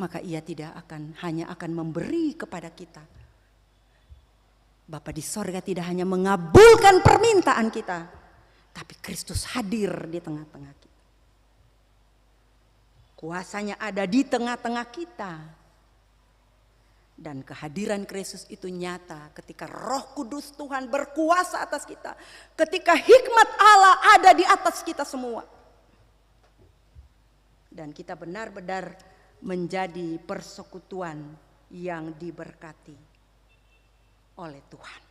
Maka ia tidak hanya akan memberi kepada kita. Bapa di sorga tidak hanya mengabulkan permintaan kita, tapi Kristus hadir di tengah-tengah kita. Kuasanya ada di tengah-tengah kita. Dan kehadiran Kristus itu nyata ketika Roh Kudus Tuhan berkuasa atas kita. Ketika hikmat Allah ada di atas kita semua. Dan kita benar-benar menjadi persekutuan yang diberkati oleh Tuhan.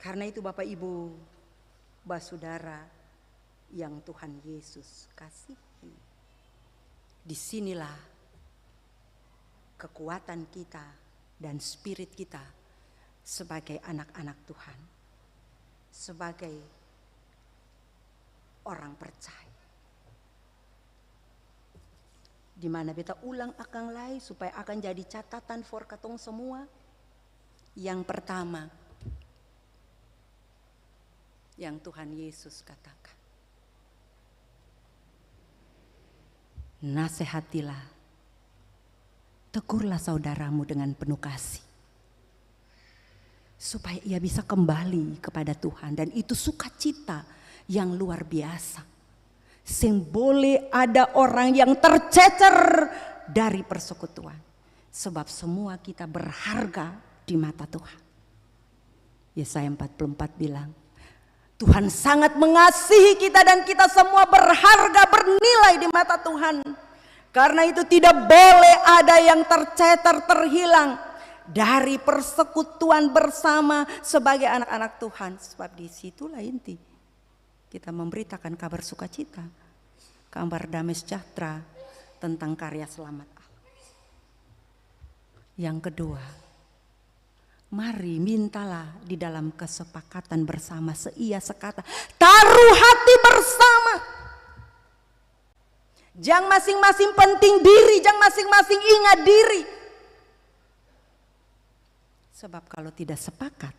Karena itu Bapak Ibu, Basudara yang Tuhan Yesus kasihi, disinilah kekuatan kita dan spirit kita sebagai anak-anak Tuhan, sebagai orang percaya. Di mana beta ulang akan lai supaya akan jadi catatan for katong semua. Yang pertama, yang Tuhan Yesus katakan, nasihatilah, tegurlah saudaramu dengan penuh kasih, supaya ia bisa kembali kepada Tuhan. Dan itu sukacita yang luar biasa. Sing boleh ada orang yang tercecer dari persekutuan. Sebab semua kita berharga di mata Tuhan. Yesaya 44 bilang, Tuhan sangat mengasihi kita dan kita semua berharga, bernilai di mata Tuhan. Karena itu tidak boleh ada yang tercecer, terhilang dari persekutuan bersama sebagai anak-anak Tuhan. Sebab disitulah inti. Kita memberitakan kabar sukacita, kabar damai sejahtera tentang karya selamat Allah. Yang kedua, Mari mintalah di dalam kesepakatan bersama, seia sekata, taruh hati bersama. Jangan masing-masing penting diri, jangan masing-masing ingat diri. Sebab kalau tidak sepakat,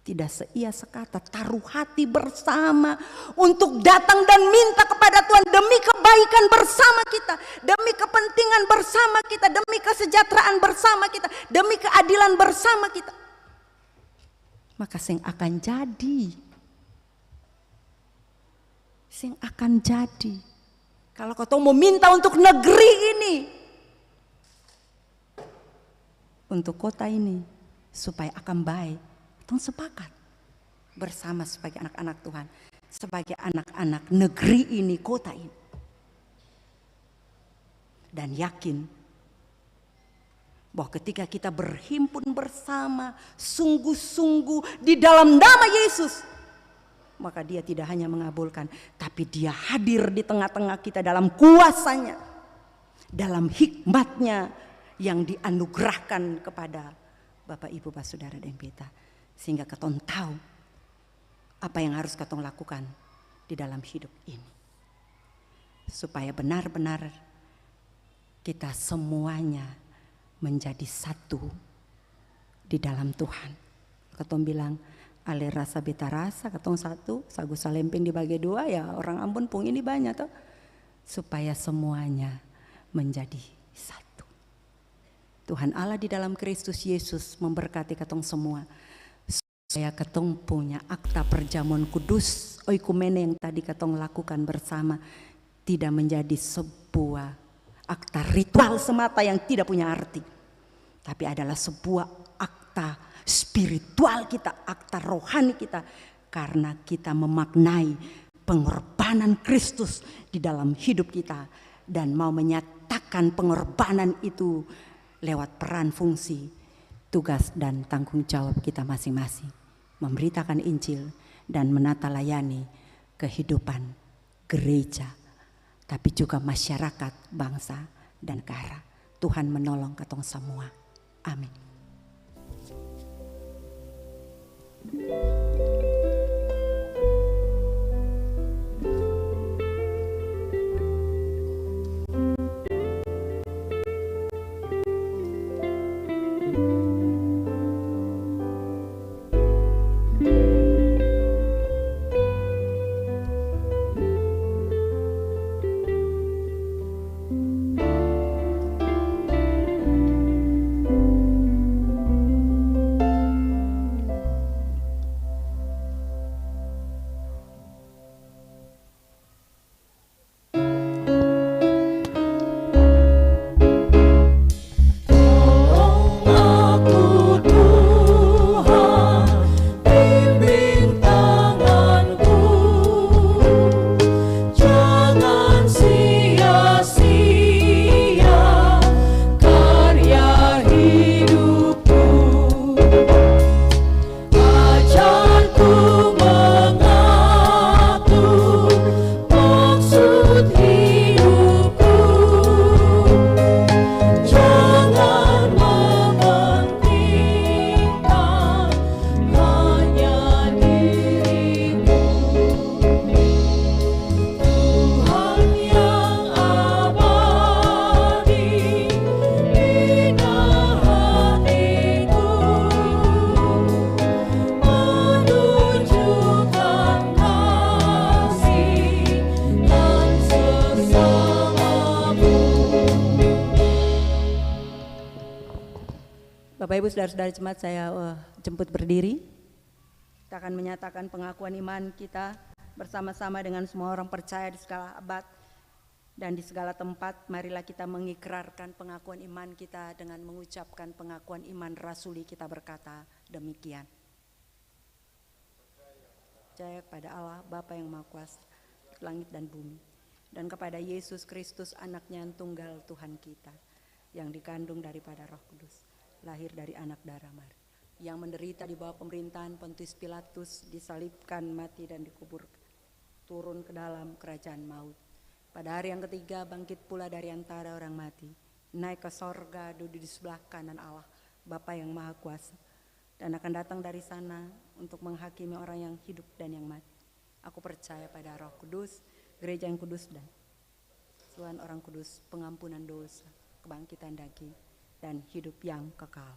tidak seia sekata, taruh hati bersama untuk datang dan minta kepada Tuhan demi kebaikan bersama kita, demi kepentingan bersama kita, demi kesejahteraan bersama kita, demi keadilan bersama kita. Maka sing akan jadi. Sing akan jadi. Kalau kau mau minta untuk negeri ini, untuk kota ini, supaya akan baik, tong sepakat bersama sebagai anak-anak Tuhan, sebagai anak-anak negeri ini, kota ini. Dan yakin bahwa ketika kita berhimpun bersama, sungguh-sungguh di dalam nama Yesus, maka Dia tidak hanya mengabulkan, tapi Dia hadir di tengah-tengah kita dalam kuasanya, dalam hikmatnya yang dianugerahkan kepada Bapak, Ibu, Pak, Saudara, dan kita. Sehingga ketong tahu apa yang harus ketong lakukan di dalam hidup ini. Supaya benar-benar kita semuanya menjadi satu di dalam Tuhan. Ketong bilang, ale rasa beta rasa, ketong satu, sagu salemping dibagi dua, ya orang Ambon pun ini banyak toh. Supaya semuanya menjadi satu. Tuhan Allah di dalam Kristus Yesus memberkati ketong semua. Supaya ketong punya akta perjamuan kudus, oikumene yang tadi ketong lakukan bersama, tidak menjadi sebuah akta ritual semata yang tidak punya arti. Tapi adalah sebuah akta spiritual kita, akta rohani kita. Karena kita memaknai pengorbanan Kristus di dalam hidup kita. Dan mau menyatakan pengorbanan itu lewat peran, fungsi, tugas dan tanggung jawab kita masing-masing. Memberitakan Injil dan menata layani kehidupan gereja. Tapi juga masyarakat, bangsa dan negara. Tuhan menolong ketong semua. Amin. Bapak Ibu Saudara-saudara jemaat, saya jemput berdiri. Kita akan menyatakan pengakuan iman kita bersama-sama dengan semua orang percaya di segala abad dan di segala tempat. Marilah kita mengikrarkan pengakuan iman kita dengan mengucapkan pengakuan iman rasuli. Kita berkata demikian. Percaya kepada Allah Bapa yang Maha Kuasa, langit dan bumi, dan kepada Yesus Kristus anaknya yang tunggal Tuhan kita, yang dikandung daripada Roh Kudus, lahir dari anak darah Maria, yang menderita di bawah pemerintahan Pontius Pilatus, disalibkan, mati dan dikubur, turun ke dalam kerajaan maut. Pada hari yang ketiga bangkit pula dari antara orang mati, naik ke sorga, duduk di sebelah kanan Allah Bapa yang Maha Kuasa. dan akan datang dari sana untuk menghakimi orang yang hidup dan yang mati. Aku percaya pada Roh Kudus, gereja yang kudus dan Tuhan orang kudus, pengampunan dosa, kebangkitan daging, dan hidup yang kekal.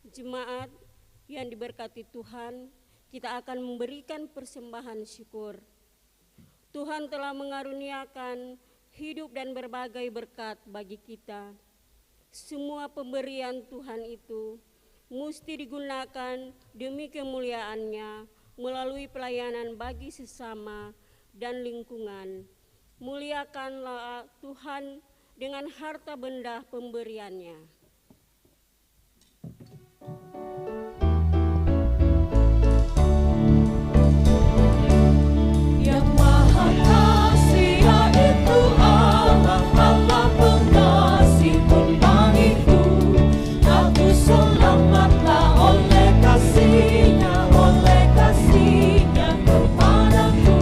Jemaat yang diberkati Tuhan, kita akan memberikan persembahan syukur. Tuhan telah mengaruniakan hidup dan berbagai berkat bagi kita. Semua pemberian Tuhan itu mesti digunakan demi kemuliaan-Nya melalui pelayanan bagi sesama dan lingkungan. Muliakanlah Tuhan dengan harta benda pemberiannya. Yang Maha Kasih, yaitu Allah, Allah pengasih penuh itu. Aku selamatlah oleh kasih-Nya kepadaku.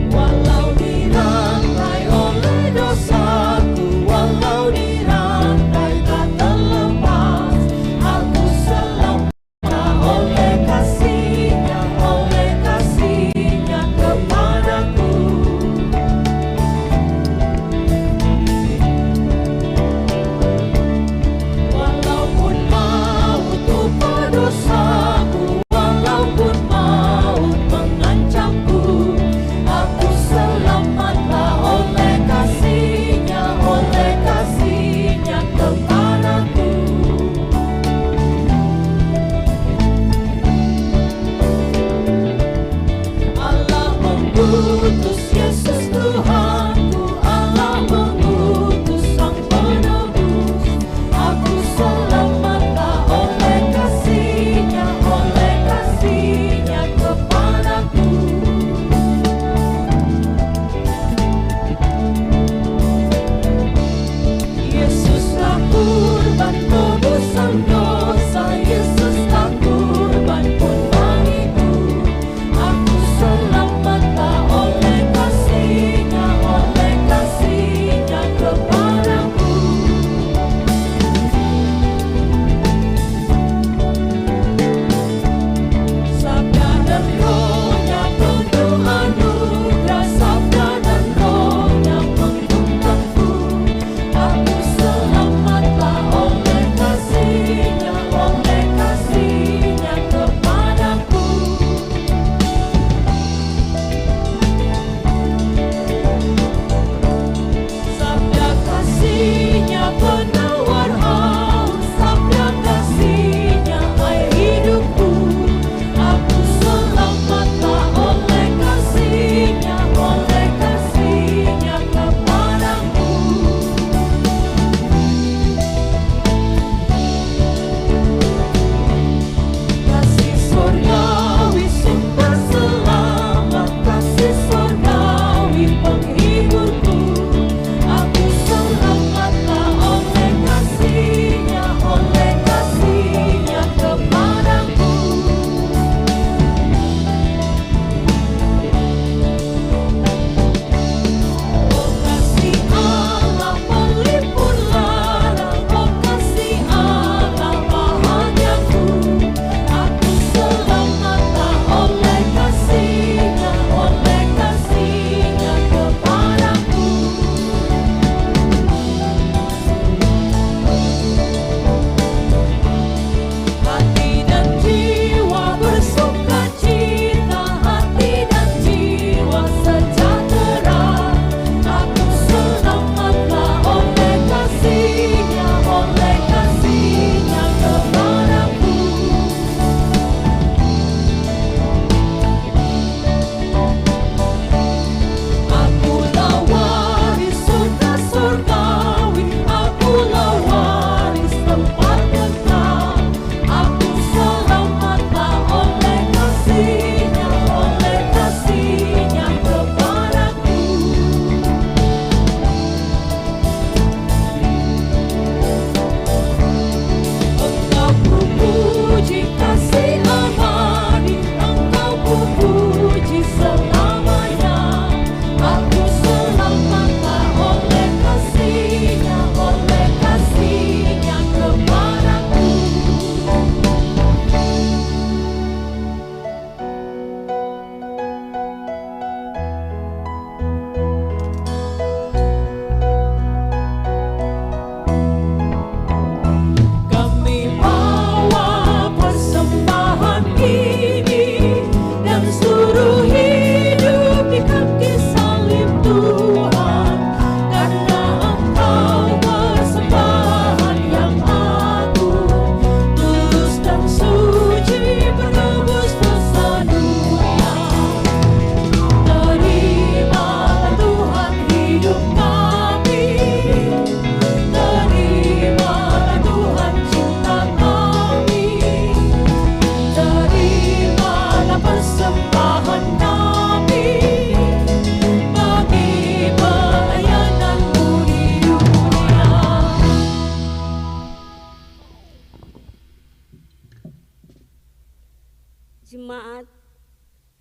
Walau dirangkai oleh dosa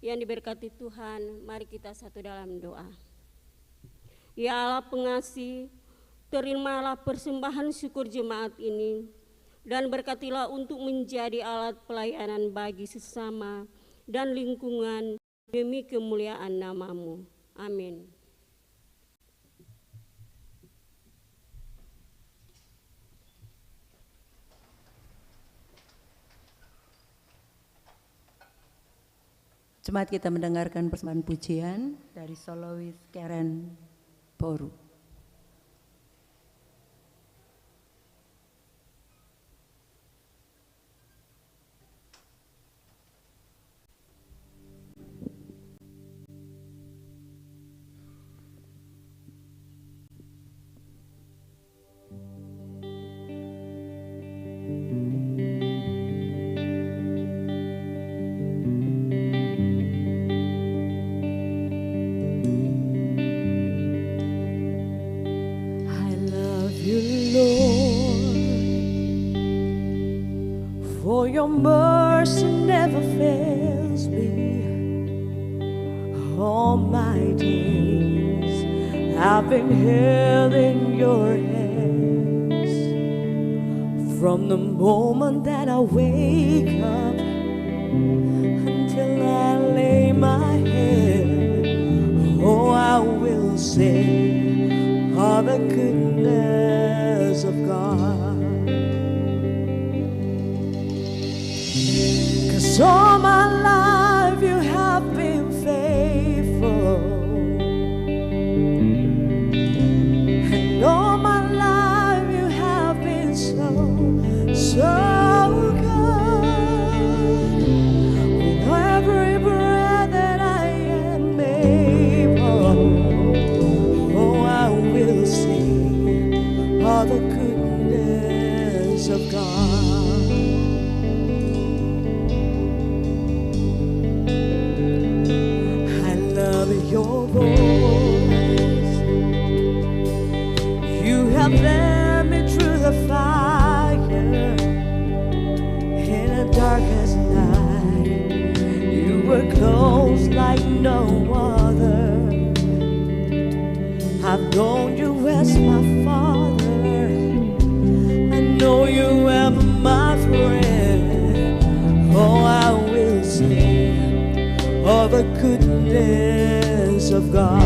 yang diberkati Tuhan, mari kita satu dalam doa. Ya Allah pengasih, terimalah persembahan syukur jemaat ini dan berkatilah untuk menjadi alat pelayanan bagi sesama dan lingkungan demi kemuliaan nama-Mu. Amin. Jemaat kita mendengarkan persembahan pujian dari solois Karen Boru. I love you, Lord, for your mercy never fails me. All my days I've been held in your hands. From the moment that I wake up until I lay my head, oh, I will sing of the goodness of God. 'Cause all my life you have been faithful, and all my life you have been so, so good. With every breath that I am able, oh, I will sing of the goodness of God. I love your voice. You have led me through the fire in the darkest night. You were close like no other. I've known you as my father. I know you as my friend. Oh, I will sing of the goodness of God.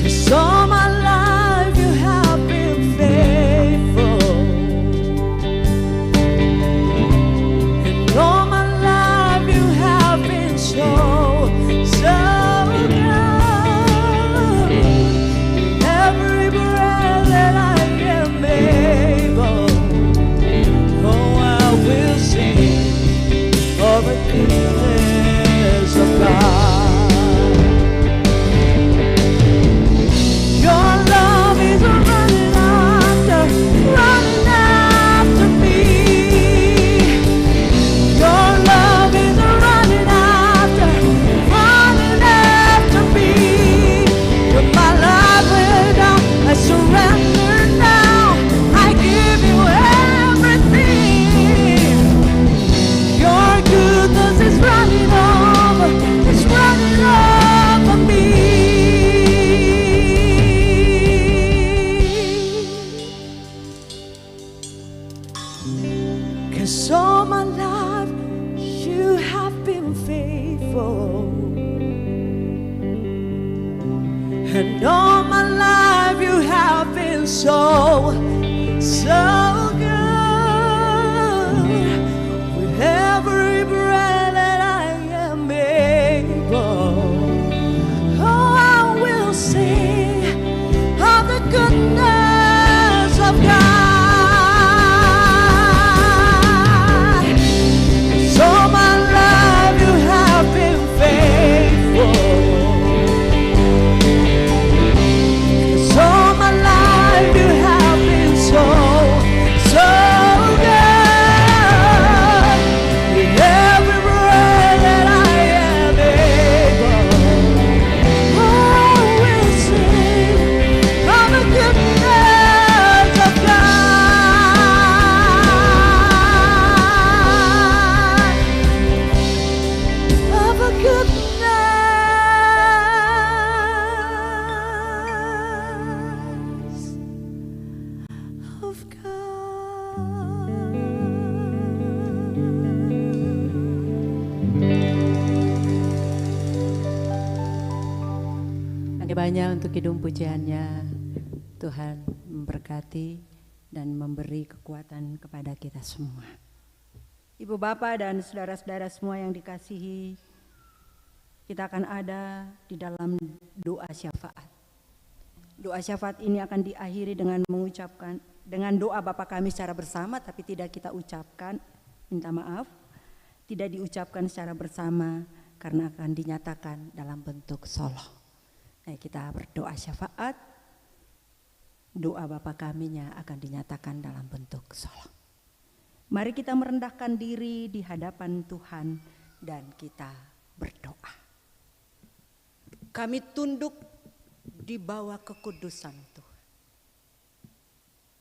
'Cause all my life you have been faithful, and all my life you have been so, so good. Every breath that I am able, oh, I will sing of the goodness of God. Your love is running after me. Your love is running after me. With my life laid down, I surrender now. I give you everything. Your goodness is running over, it's running over me. 'Cause all my life you have been faithful, and all my life you have been so, so good. With every breath that I am able, oh, I will sing of the goodness of God. So my life you have been faithful. So my life you have been so, kasih banyak untuk kidung pujiannya. Tuhan memberkati dan memberi kekuatan kepada kita semua. Ibu bapak dan saudara-saudara semua yang dikasihi, kita akan ada di dalam doa syafaat. Doa syafaat ini akan diakhiri dengan mengucapkan dengan doa Bapa kami secara bersama, tapi tidak kita ucapkan, minta maaf, tidak diucapkan secara bersama karena akan dinyatakan dalam bentuk solo. Kita berdoa syafaat, doa Bapa kaminya akan dinyatakan dalam bentuk solo. Mari kita merendahkan diri di hadapan Tuhan dan kita berdoa. Kami tunduk di bawah kekudusan Tuhan.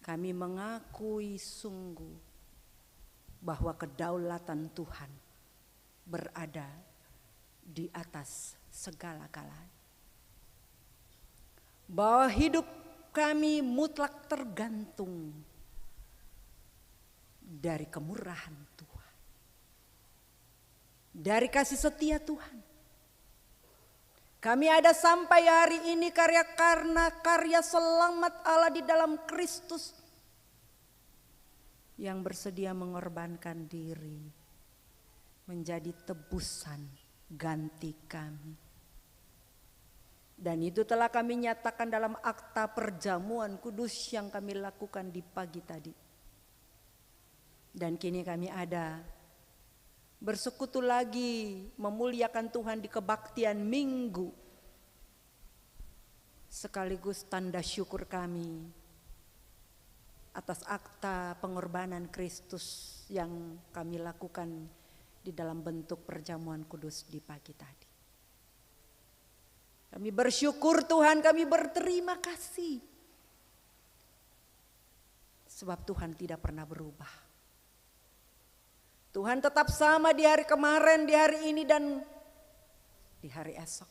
Kami mengakui sungguh bahwa kedaulatan Tuhan berada di atas segala-galanya. Bahwa hidup kami mutlak tergantung dari kemurahan Tuhan, dari kasih setia Tuhan. Kami ada sampai hari ini karena karya selamat Allah di dalam Kristus yang bersedia mengorbankan diri menjadi tebusan ganti kami. Dan itu telah kami nyatakan dalam akta perjamuan kudus yang kami lakukan di pagi tadi. Dan kini kami ada bersekutu lagi memuliakan Tuhan di kebaktian minggu. Sekaligus tanda syukur kami atas akta pengorbanan Kristus yang kami lakukan di dalam bentuk perjamuan kudus di pagi tadi. Kami bersyukur Tuhan, kami berterima kasih. Sebab Tuhan tidak pernah berubah. Tuhan tetap sama di hari kemarin, di hari ini, dan di hari esok.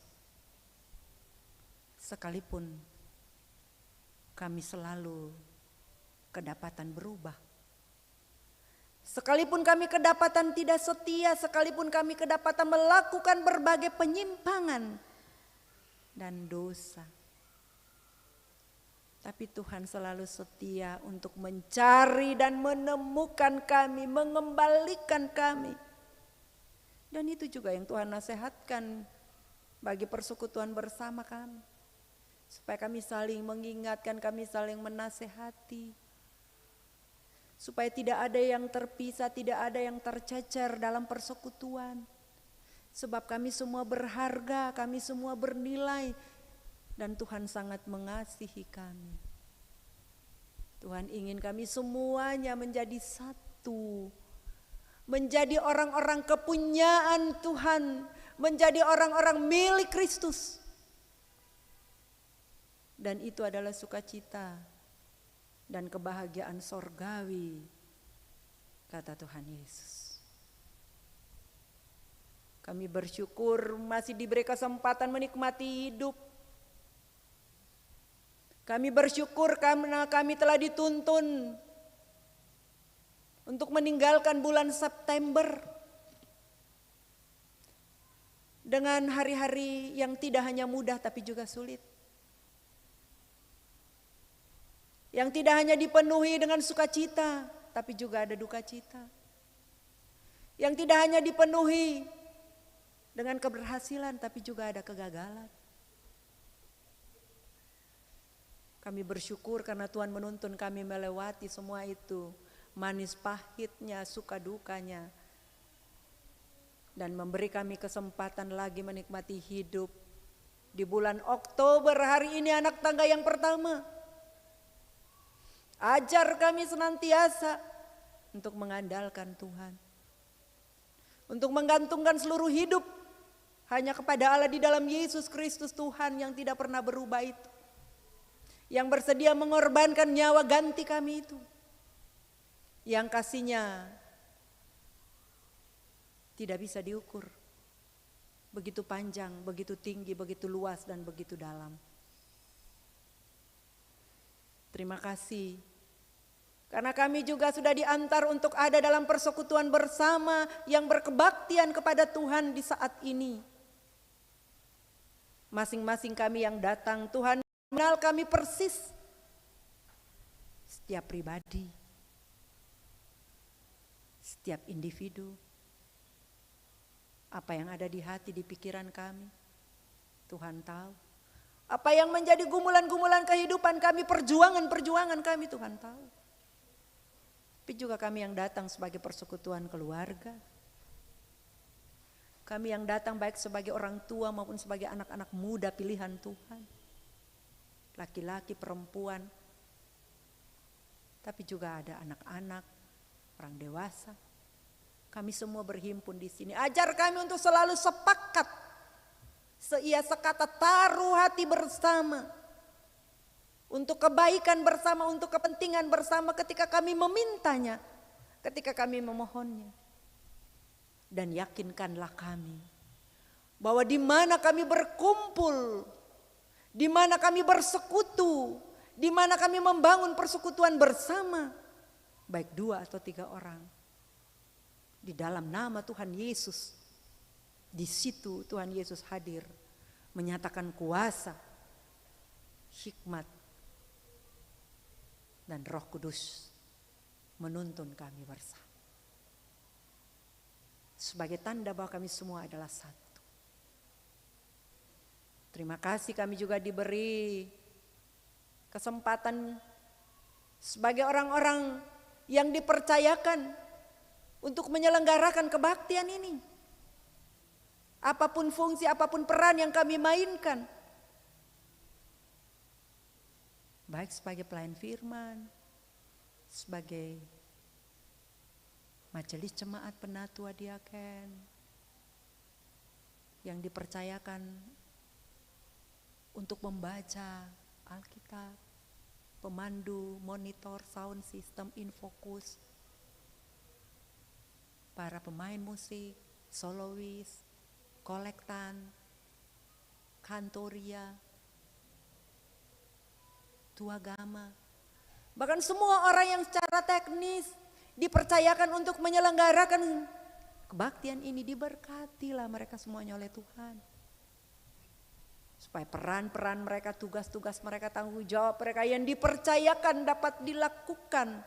Sekalipun kami selalu kedapatan berubah. Sekalipun kami kedapatan tidak setia, sekalipun kami kedapatan melakukan berbagai penyimpangan dan dosa. Tapi Tuhan selalu setia untuk mencari dan menemukan kami, mengembalikan kami. Dan itu juga yang Tuhan nasihatkan bagi persekutuan bersama kami. Supaya kami saling mengingatkan, kami saling menasehati. Supaya tidak ada yang terpisah, tidak ada yang tercecer dalam persekutuan. Sebab kami semua berharga, kami semua bernilai. Dan Tuhan sangat mengasihi kami. Tuhan ingin kami semuanya menjadi satu. Menjadi orang-orang kepunyaan Tuhan. Menjadi orang-orang milik Kristus. Dan itu adalah sukacita dan kebahagiaan sorgawi, kata Tuhan Yesus. Kami bersyukur masih diberi kesempatan menikmati hidup. Kami bersyukur karena kami telah dituntun untuk meninggalkan bulan September dengan hari-hari yang tidak hanya mudah tapi juga sulit. Yang tidak hanya dipenuhi dengan sukacita tapi juga ada duka cita. Yang tidak hanya dipenuhi dengan keberhasilan tapi juga ada kegagalan. Kami bersyukur karena Tuhan menuntun kami melewati semua itu, manis pahitnya, suka dukanya, dan memberi kami kesempatan lagi menikmati hidup di bulan Oktober hari ini, anak tangga yang pertama. Ajar kami senantiasa untuk mengandalkan Tuhan, untuk menggantungkan seluruh hidup hanya kepada Allah di dalam Yesus Kristus Tuhan yang tidak pernah berubah itu. Yang bersedia mengorbankan nyawa ganti kami itu. Yang kasihnya tidak bisa diukur. Begitu panjang, begitu tinggi, begitu luas dan begitu dalam. Terima kasih. Karena kami juga sudah diantar untuk ada dalam persekutuan bersama yang berkebaktian kepada Tuhan di saat ini. masing-masing kami yang datang. Tuhan kenal kami persis, setiap pribadi, setiap individu, apa yang ada di hati, di pikiran kami, Tuhan tahu. Apa yang menjadi gumulan-gumulan kehidupan kami, perjuangan-perjuangan kami, Tuhan tahu. Tapi juga kami yang datang sebagai persekutuan keluarga, kami yang datang baik sebagai orang tua maupun sebagai anak-anak muda pilihan Tuhan, laki-laki, perempuan, tapi juga ada anak-anak, orang dewasa. Kami semua berhimpun di sini. Ajar kami untuk selalu sepakat, seia sekata, taruh hati bersama, untuk kebaikan bersama, untuk kepentingan bersama ketika kami memintanya, ketika kami memohonnya. Dan yakinkanlah kami bahwa di mana kami berkumpul, di mana kami bersekutu, di mana kami membangun persekutuan bersama, baik 2 atau 3 orang, di dalam nama Tuhan Yesus, di situ Tuhan Yesus hadir, menyatakan kuasa, hikmat, dan Roh Kudus menuntun kami bersama. Sebagai tanda bahwa kami semua adalah satu. Terima kasih kami juga diberi kesempatan sebagai orang-orang yang dipercayakan untuk menyelenggarakan kebaktian ini. Apapun fungsi, apapun peran yang kami mainkan, baik sebagai pelayan firman, sebagai majelis jemaat penatua diaken yang dipercayakan untuk membaca Alkitab, pemandu, monitor, sound system, infokus, para pemain musik, solois, kolektan, kantoria, tuagama, bahkan semua orang yang secara teknis dipercayakan untuk menyelenggarakan kebaktian ini, diberkatilah mereka semuanya oleh Tuhan. Supaya peran-peran mereka, tugas-tugas mereka, tanggung jawab mereka yang dipercayakan dapat dilakukan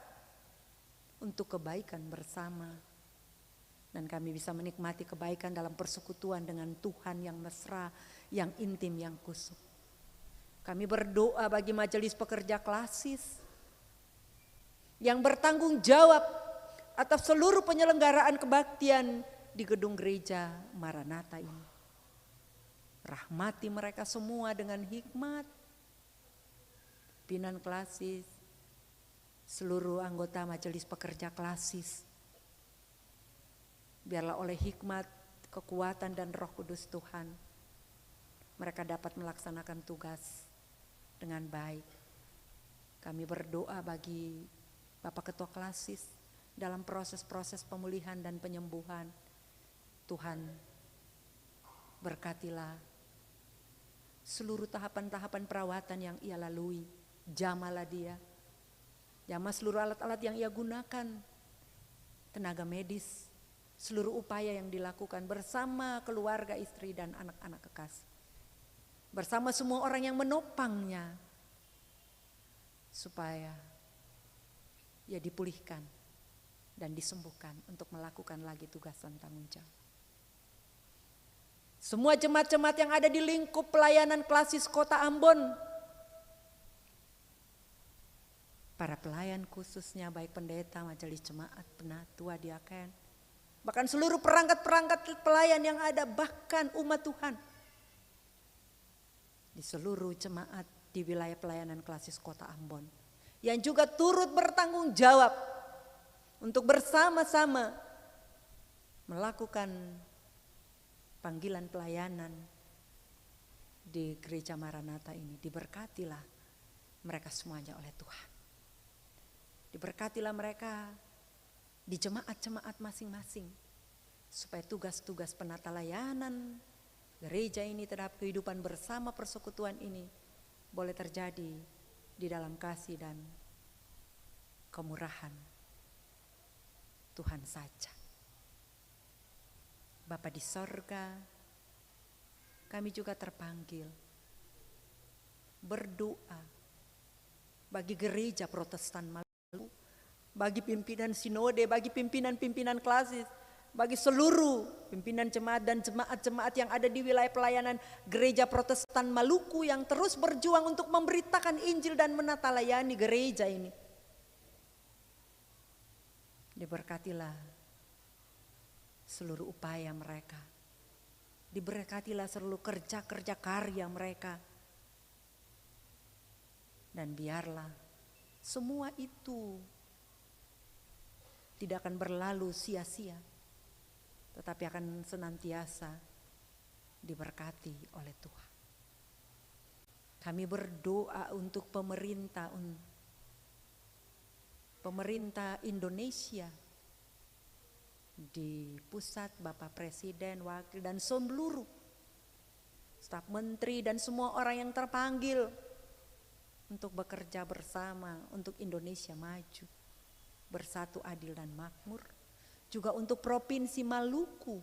untuk kebaikan bersama. Dan kami bisa menikmati kebaikan dalam persekutuan dengan Tuhan yang mesra, yang intim, yang kusuk. Kami berdoa bagi majelis pekerja klasis yang bertanggung jawab atas seluruh penyelenggaraan kebaktian di gedung gereja Maranatha ini. Rahmati mereka semua dengan hikmat, pimpinan klasis, seluruh anggota majelis pekerja klasis. Biarlah oleh hikmat, kekuatan dan Roh Kudus Tuhan, mereka dapat melaksanakan tugas dengan baik. Kami berdoa bagi Bapak Ketua Klasis dalam proses-proses pemulihan dan penyembuhan. Tuhan berkatilah seluruh tahapan-tahapan perawatan yang ia lalui. Jamalah dia, jamah seluruh alat-alat yang ia gunakan, tenaga medis, seluruh upaya yang dilakukan bersama keluarga, istri dan anak-anak kekasih, bersama semua orang yang menopangnya, supaya ia dipulihkan dan disembuhkan untuk melakukan lagi tugas dan tanggung jawab. Semua jemaat-jemaat yang ada di lingkup pelayanan klasis Kota Ambon, para pelayan khususnya baik pendeta, majelis jemaat, penatua, diaken, bahkan seluruh perangkat-perangkat pelayan yang ada, bahkan umat Tuhan di seluruh jemaat di wilayah pelayanan klasis Kota Ambon, yang juga turut bertanggung jawab untuk bersama-sama melakukan panggilan pelayanan di gereja Maranatha ini. Diberkatilah mereka semuanya oleh Tuhan. Diberkatilah mereka di jemaat-jemaat masing-masing, supaya tugas-tugas penata layanan gereja ini terhadap kehidupan bersama persekutuan ini boleh terjadi di dalam kasih dan kemurahan Tuhan saja. Bapa di sorga, kami juga terpanggil berdoa bagi gereja Protestan Maluku, bagi pimpinan sinode, bagi pimpinan-pimpinan klasis, bagi seluruh pimpinan jemaat dan jemaat-jemaat yang ada di wilayah pelayanan gereja Protestan Maluku yang terus berjuang untuk memberitakan Injil dan menata layani gereja ini. Diberkatilah seluruh upaya mereka. Diberkatilah seluruh kerja-kerja karya mereka. Dan biarlah semua itu tidak akan berlalu sia-sia, tetapi akan senantiasa diberkati oleh Tuhan. Kami berdoa untuk pemerintah Indonesia di pusat, Bapak Presiden, Wakil dan seluruh staf menteri dan semua orang yang terpanggil untuk bekerja bersama untuk Indonesia maju, bersatu, adil dan makmur. Juga untuk Provinsi Maluku,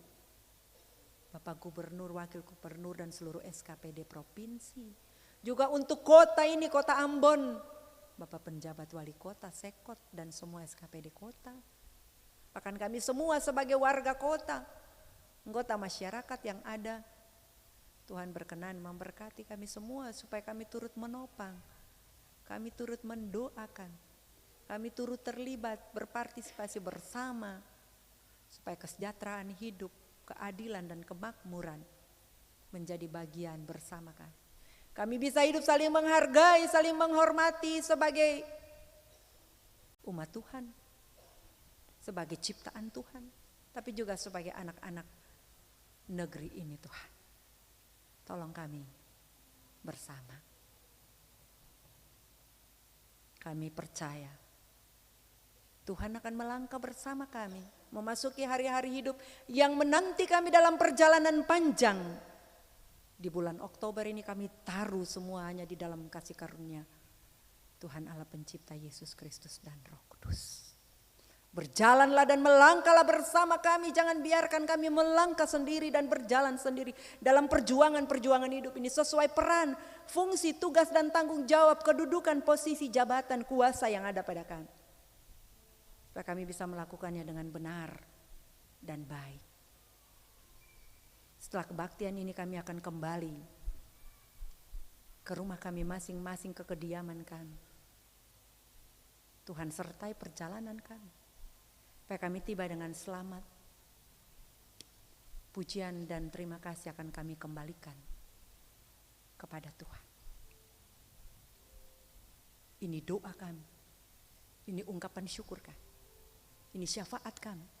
Bapak Gubernur, Wakil Gubernur dan seluruh SKPD Provinsi. Juga untuk kota ini, Kota Ambon, Bapak Penjabat Wali Kota, Sekot dan semua SKPD Kota. Bahkan kami semua sebagai warga kota, anggota masyarakat yang ada, Tuhan berkenan memberkati kami semua supaya kami turut menopang, kami turut mendoakan, kami turut terlibat berpartisipasi bersama supaya kesejahteraan hidup, keadilan dan kemakmuran menjadi bagian bersama kami. Kami bisa hidup saling menghargai, saling menghormati sebagai umat Tuhan, sebagai ciptaan Tuhan, tapi juga sebagai anak-anak negeri ini Tuhan. Tolong kami bersama. Kami percaya Tuhan akan melangkah bersama kami, memasuki hari-hari hidup yang menanti kami dalam perjalanan panjang. Di bulan Oktober ini kami taruh semuanya di dalam kasih karunia Tuhan Allah Pencipta Yesus Kristus dan Roh Kudus. Berjalanlah dan melangkahlah bersama kami, jangan biarkan kami melangkah sendiri dan berjalan sendiri dalam perjuangan hidup ini sesuai peran, fungsi, tugas dan tanggung jawab, kedudukan, posisi, jabatan, kuasa yang ada pada kami. Supaya kami bisa melakukannya dengan benar dan baik. Setelah kebaktian ini kami akan kembali ke rumah kami masing-masing, ke kediaman kami. Tuhan sertai perjalanan kami, supaya kami tiba dengan selamat. Pujian dan terima kasih akan kami kembalikan kepada Tuhan. Ini doa kami, ini ungkapan syukur kami, ini syafaat kami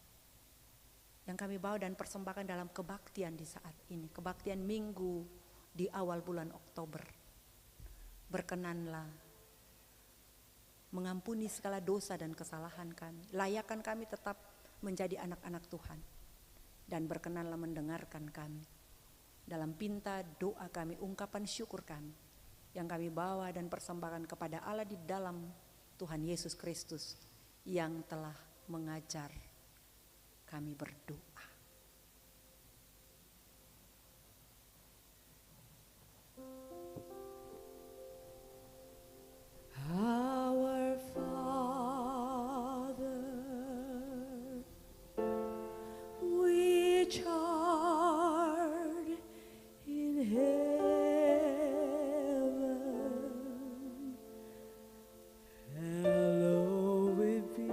yang kami bawa dan persembahkan dalam kebaktian di saat ini, kebaktian minggu di awal bulan Oktober. Berkenanlah mengampuni segala dosa dan kesalahan kami, layakkan kami tetap menjadi anak-anak Tuhan, dan berkenanlah mendengarkan kami dalam pinta doa kami, ungkapan syukur kami yang kami bawa dan persembahkan kepada Allah di dalam Tuhan Yesus Kristus yang telah mengajar kami berdoa. Our Father, which art in heaven, hallowed be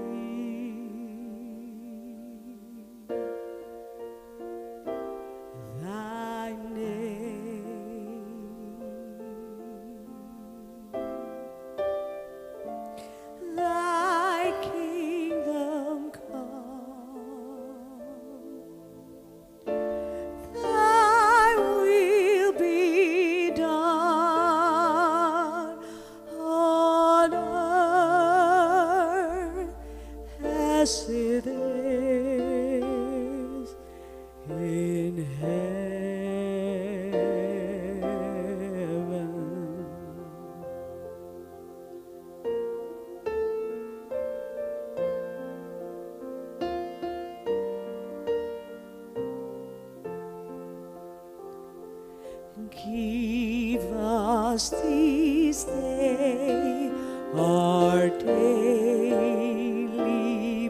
Give us this day our daily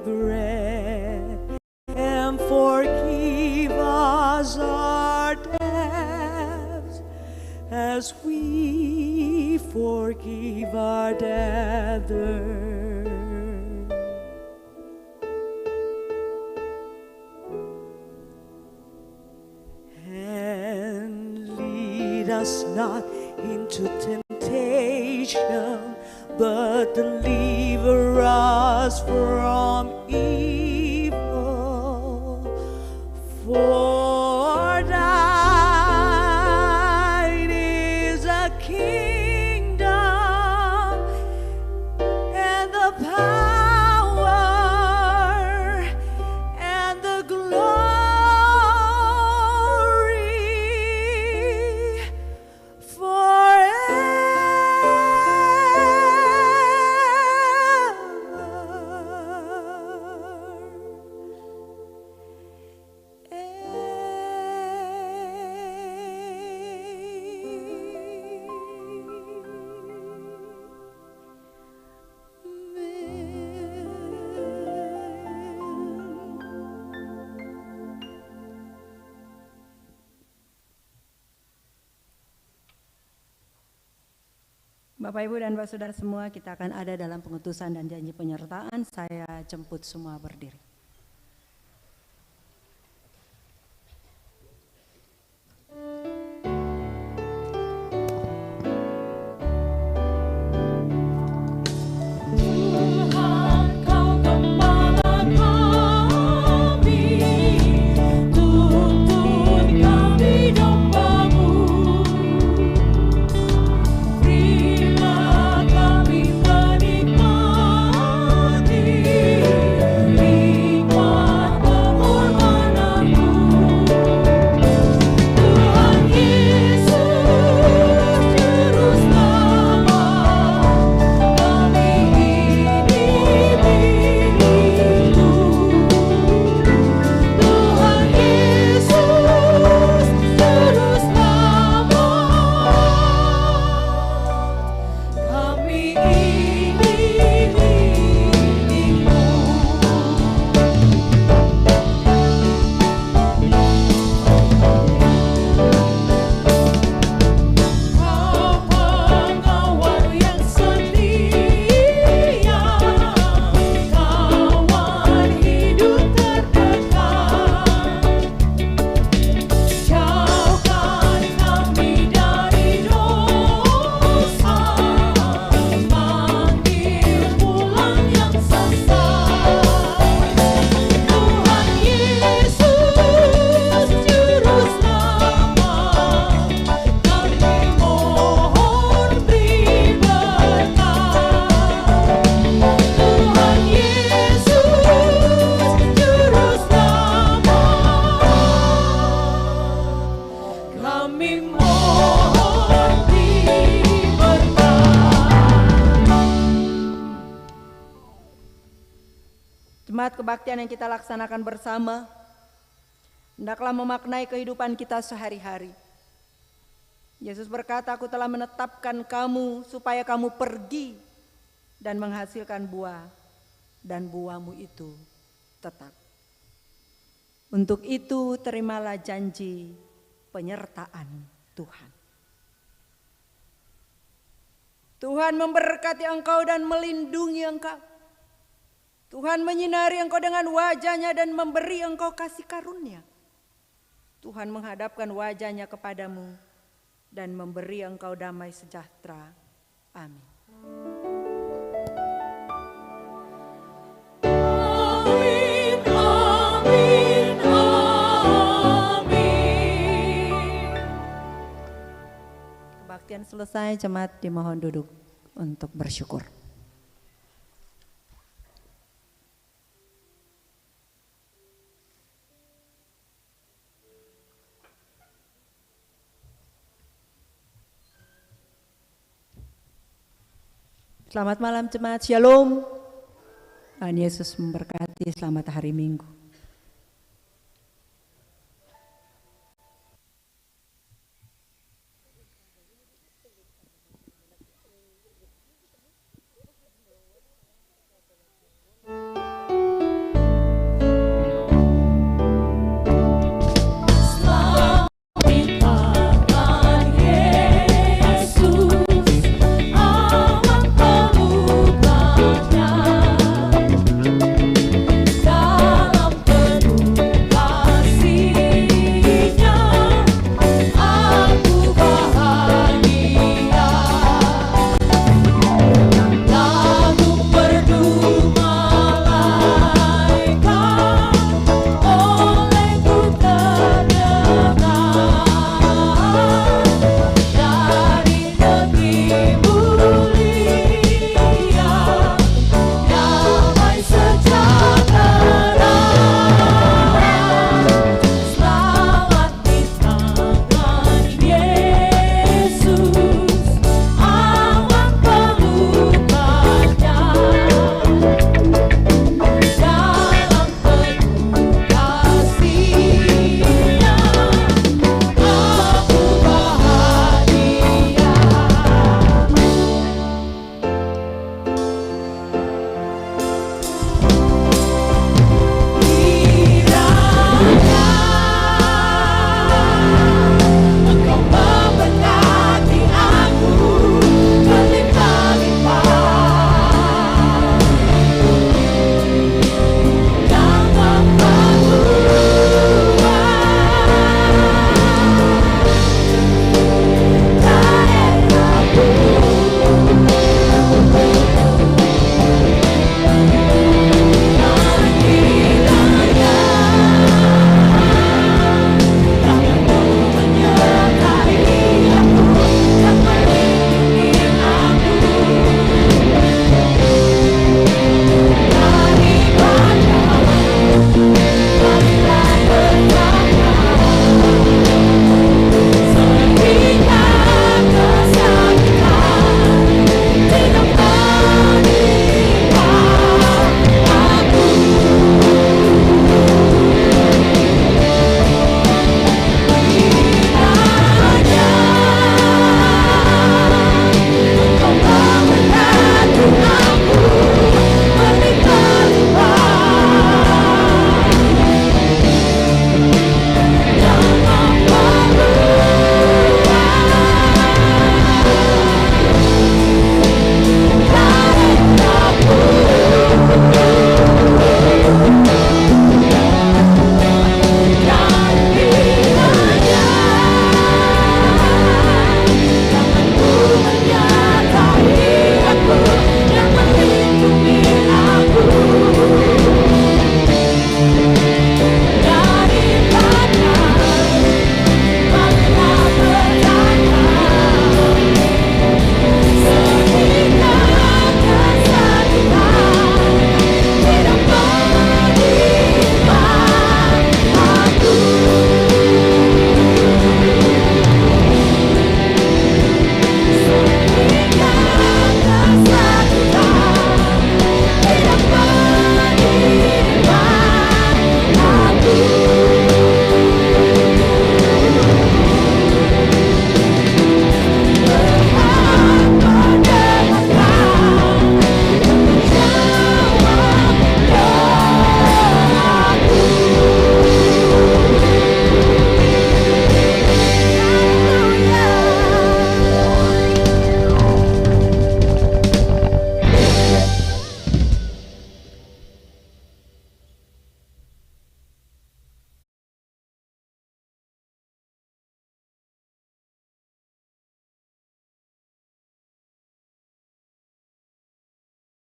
bread, and forgive us our debts as we forgive our debtors. And lead us not into temptation, but deliver us from evil. For thine is the kingdom and the power and the glory Bapak, Ibu, dan Bapak Saudara semua, kita akan ada dalam pengutusan dan janji penyertaan. Saya jemput semua berdiri. Jemaat kebaktian yang kita laksanakan bersama, hendaklah memaknai kehidupan kita sehari-hari. Yesus berkata, aku telah menetapkan kamu supaya kamu pergi dan menghasilkan buah, dan buahmu itu tetap. Untuk itu terimalah janji penyertaan Tuhan. Tuhan memberkati engkau dan melindungi engkau. Tuhan menyinari engkau dengan wajah-Nya dan memberi engkau kasih karunia. Tuhan menghadapkan wajah-Nya kepadamu dan memberi engkau damai sejahtera. Amin. Amin, amin, amin. Kebaktian selesai, jemaat dimohon duduk untuk bersyukur. Selamat malam jemaat, Shalom. Tuhan Yesus memberkati, selamat hari Minggu.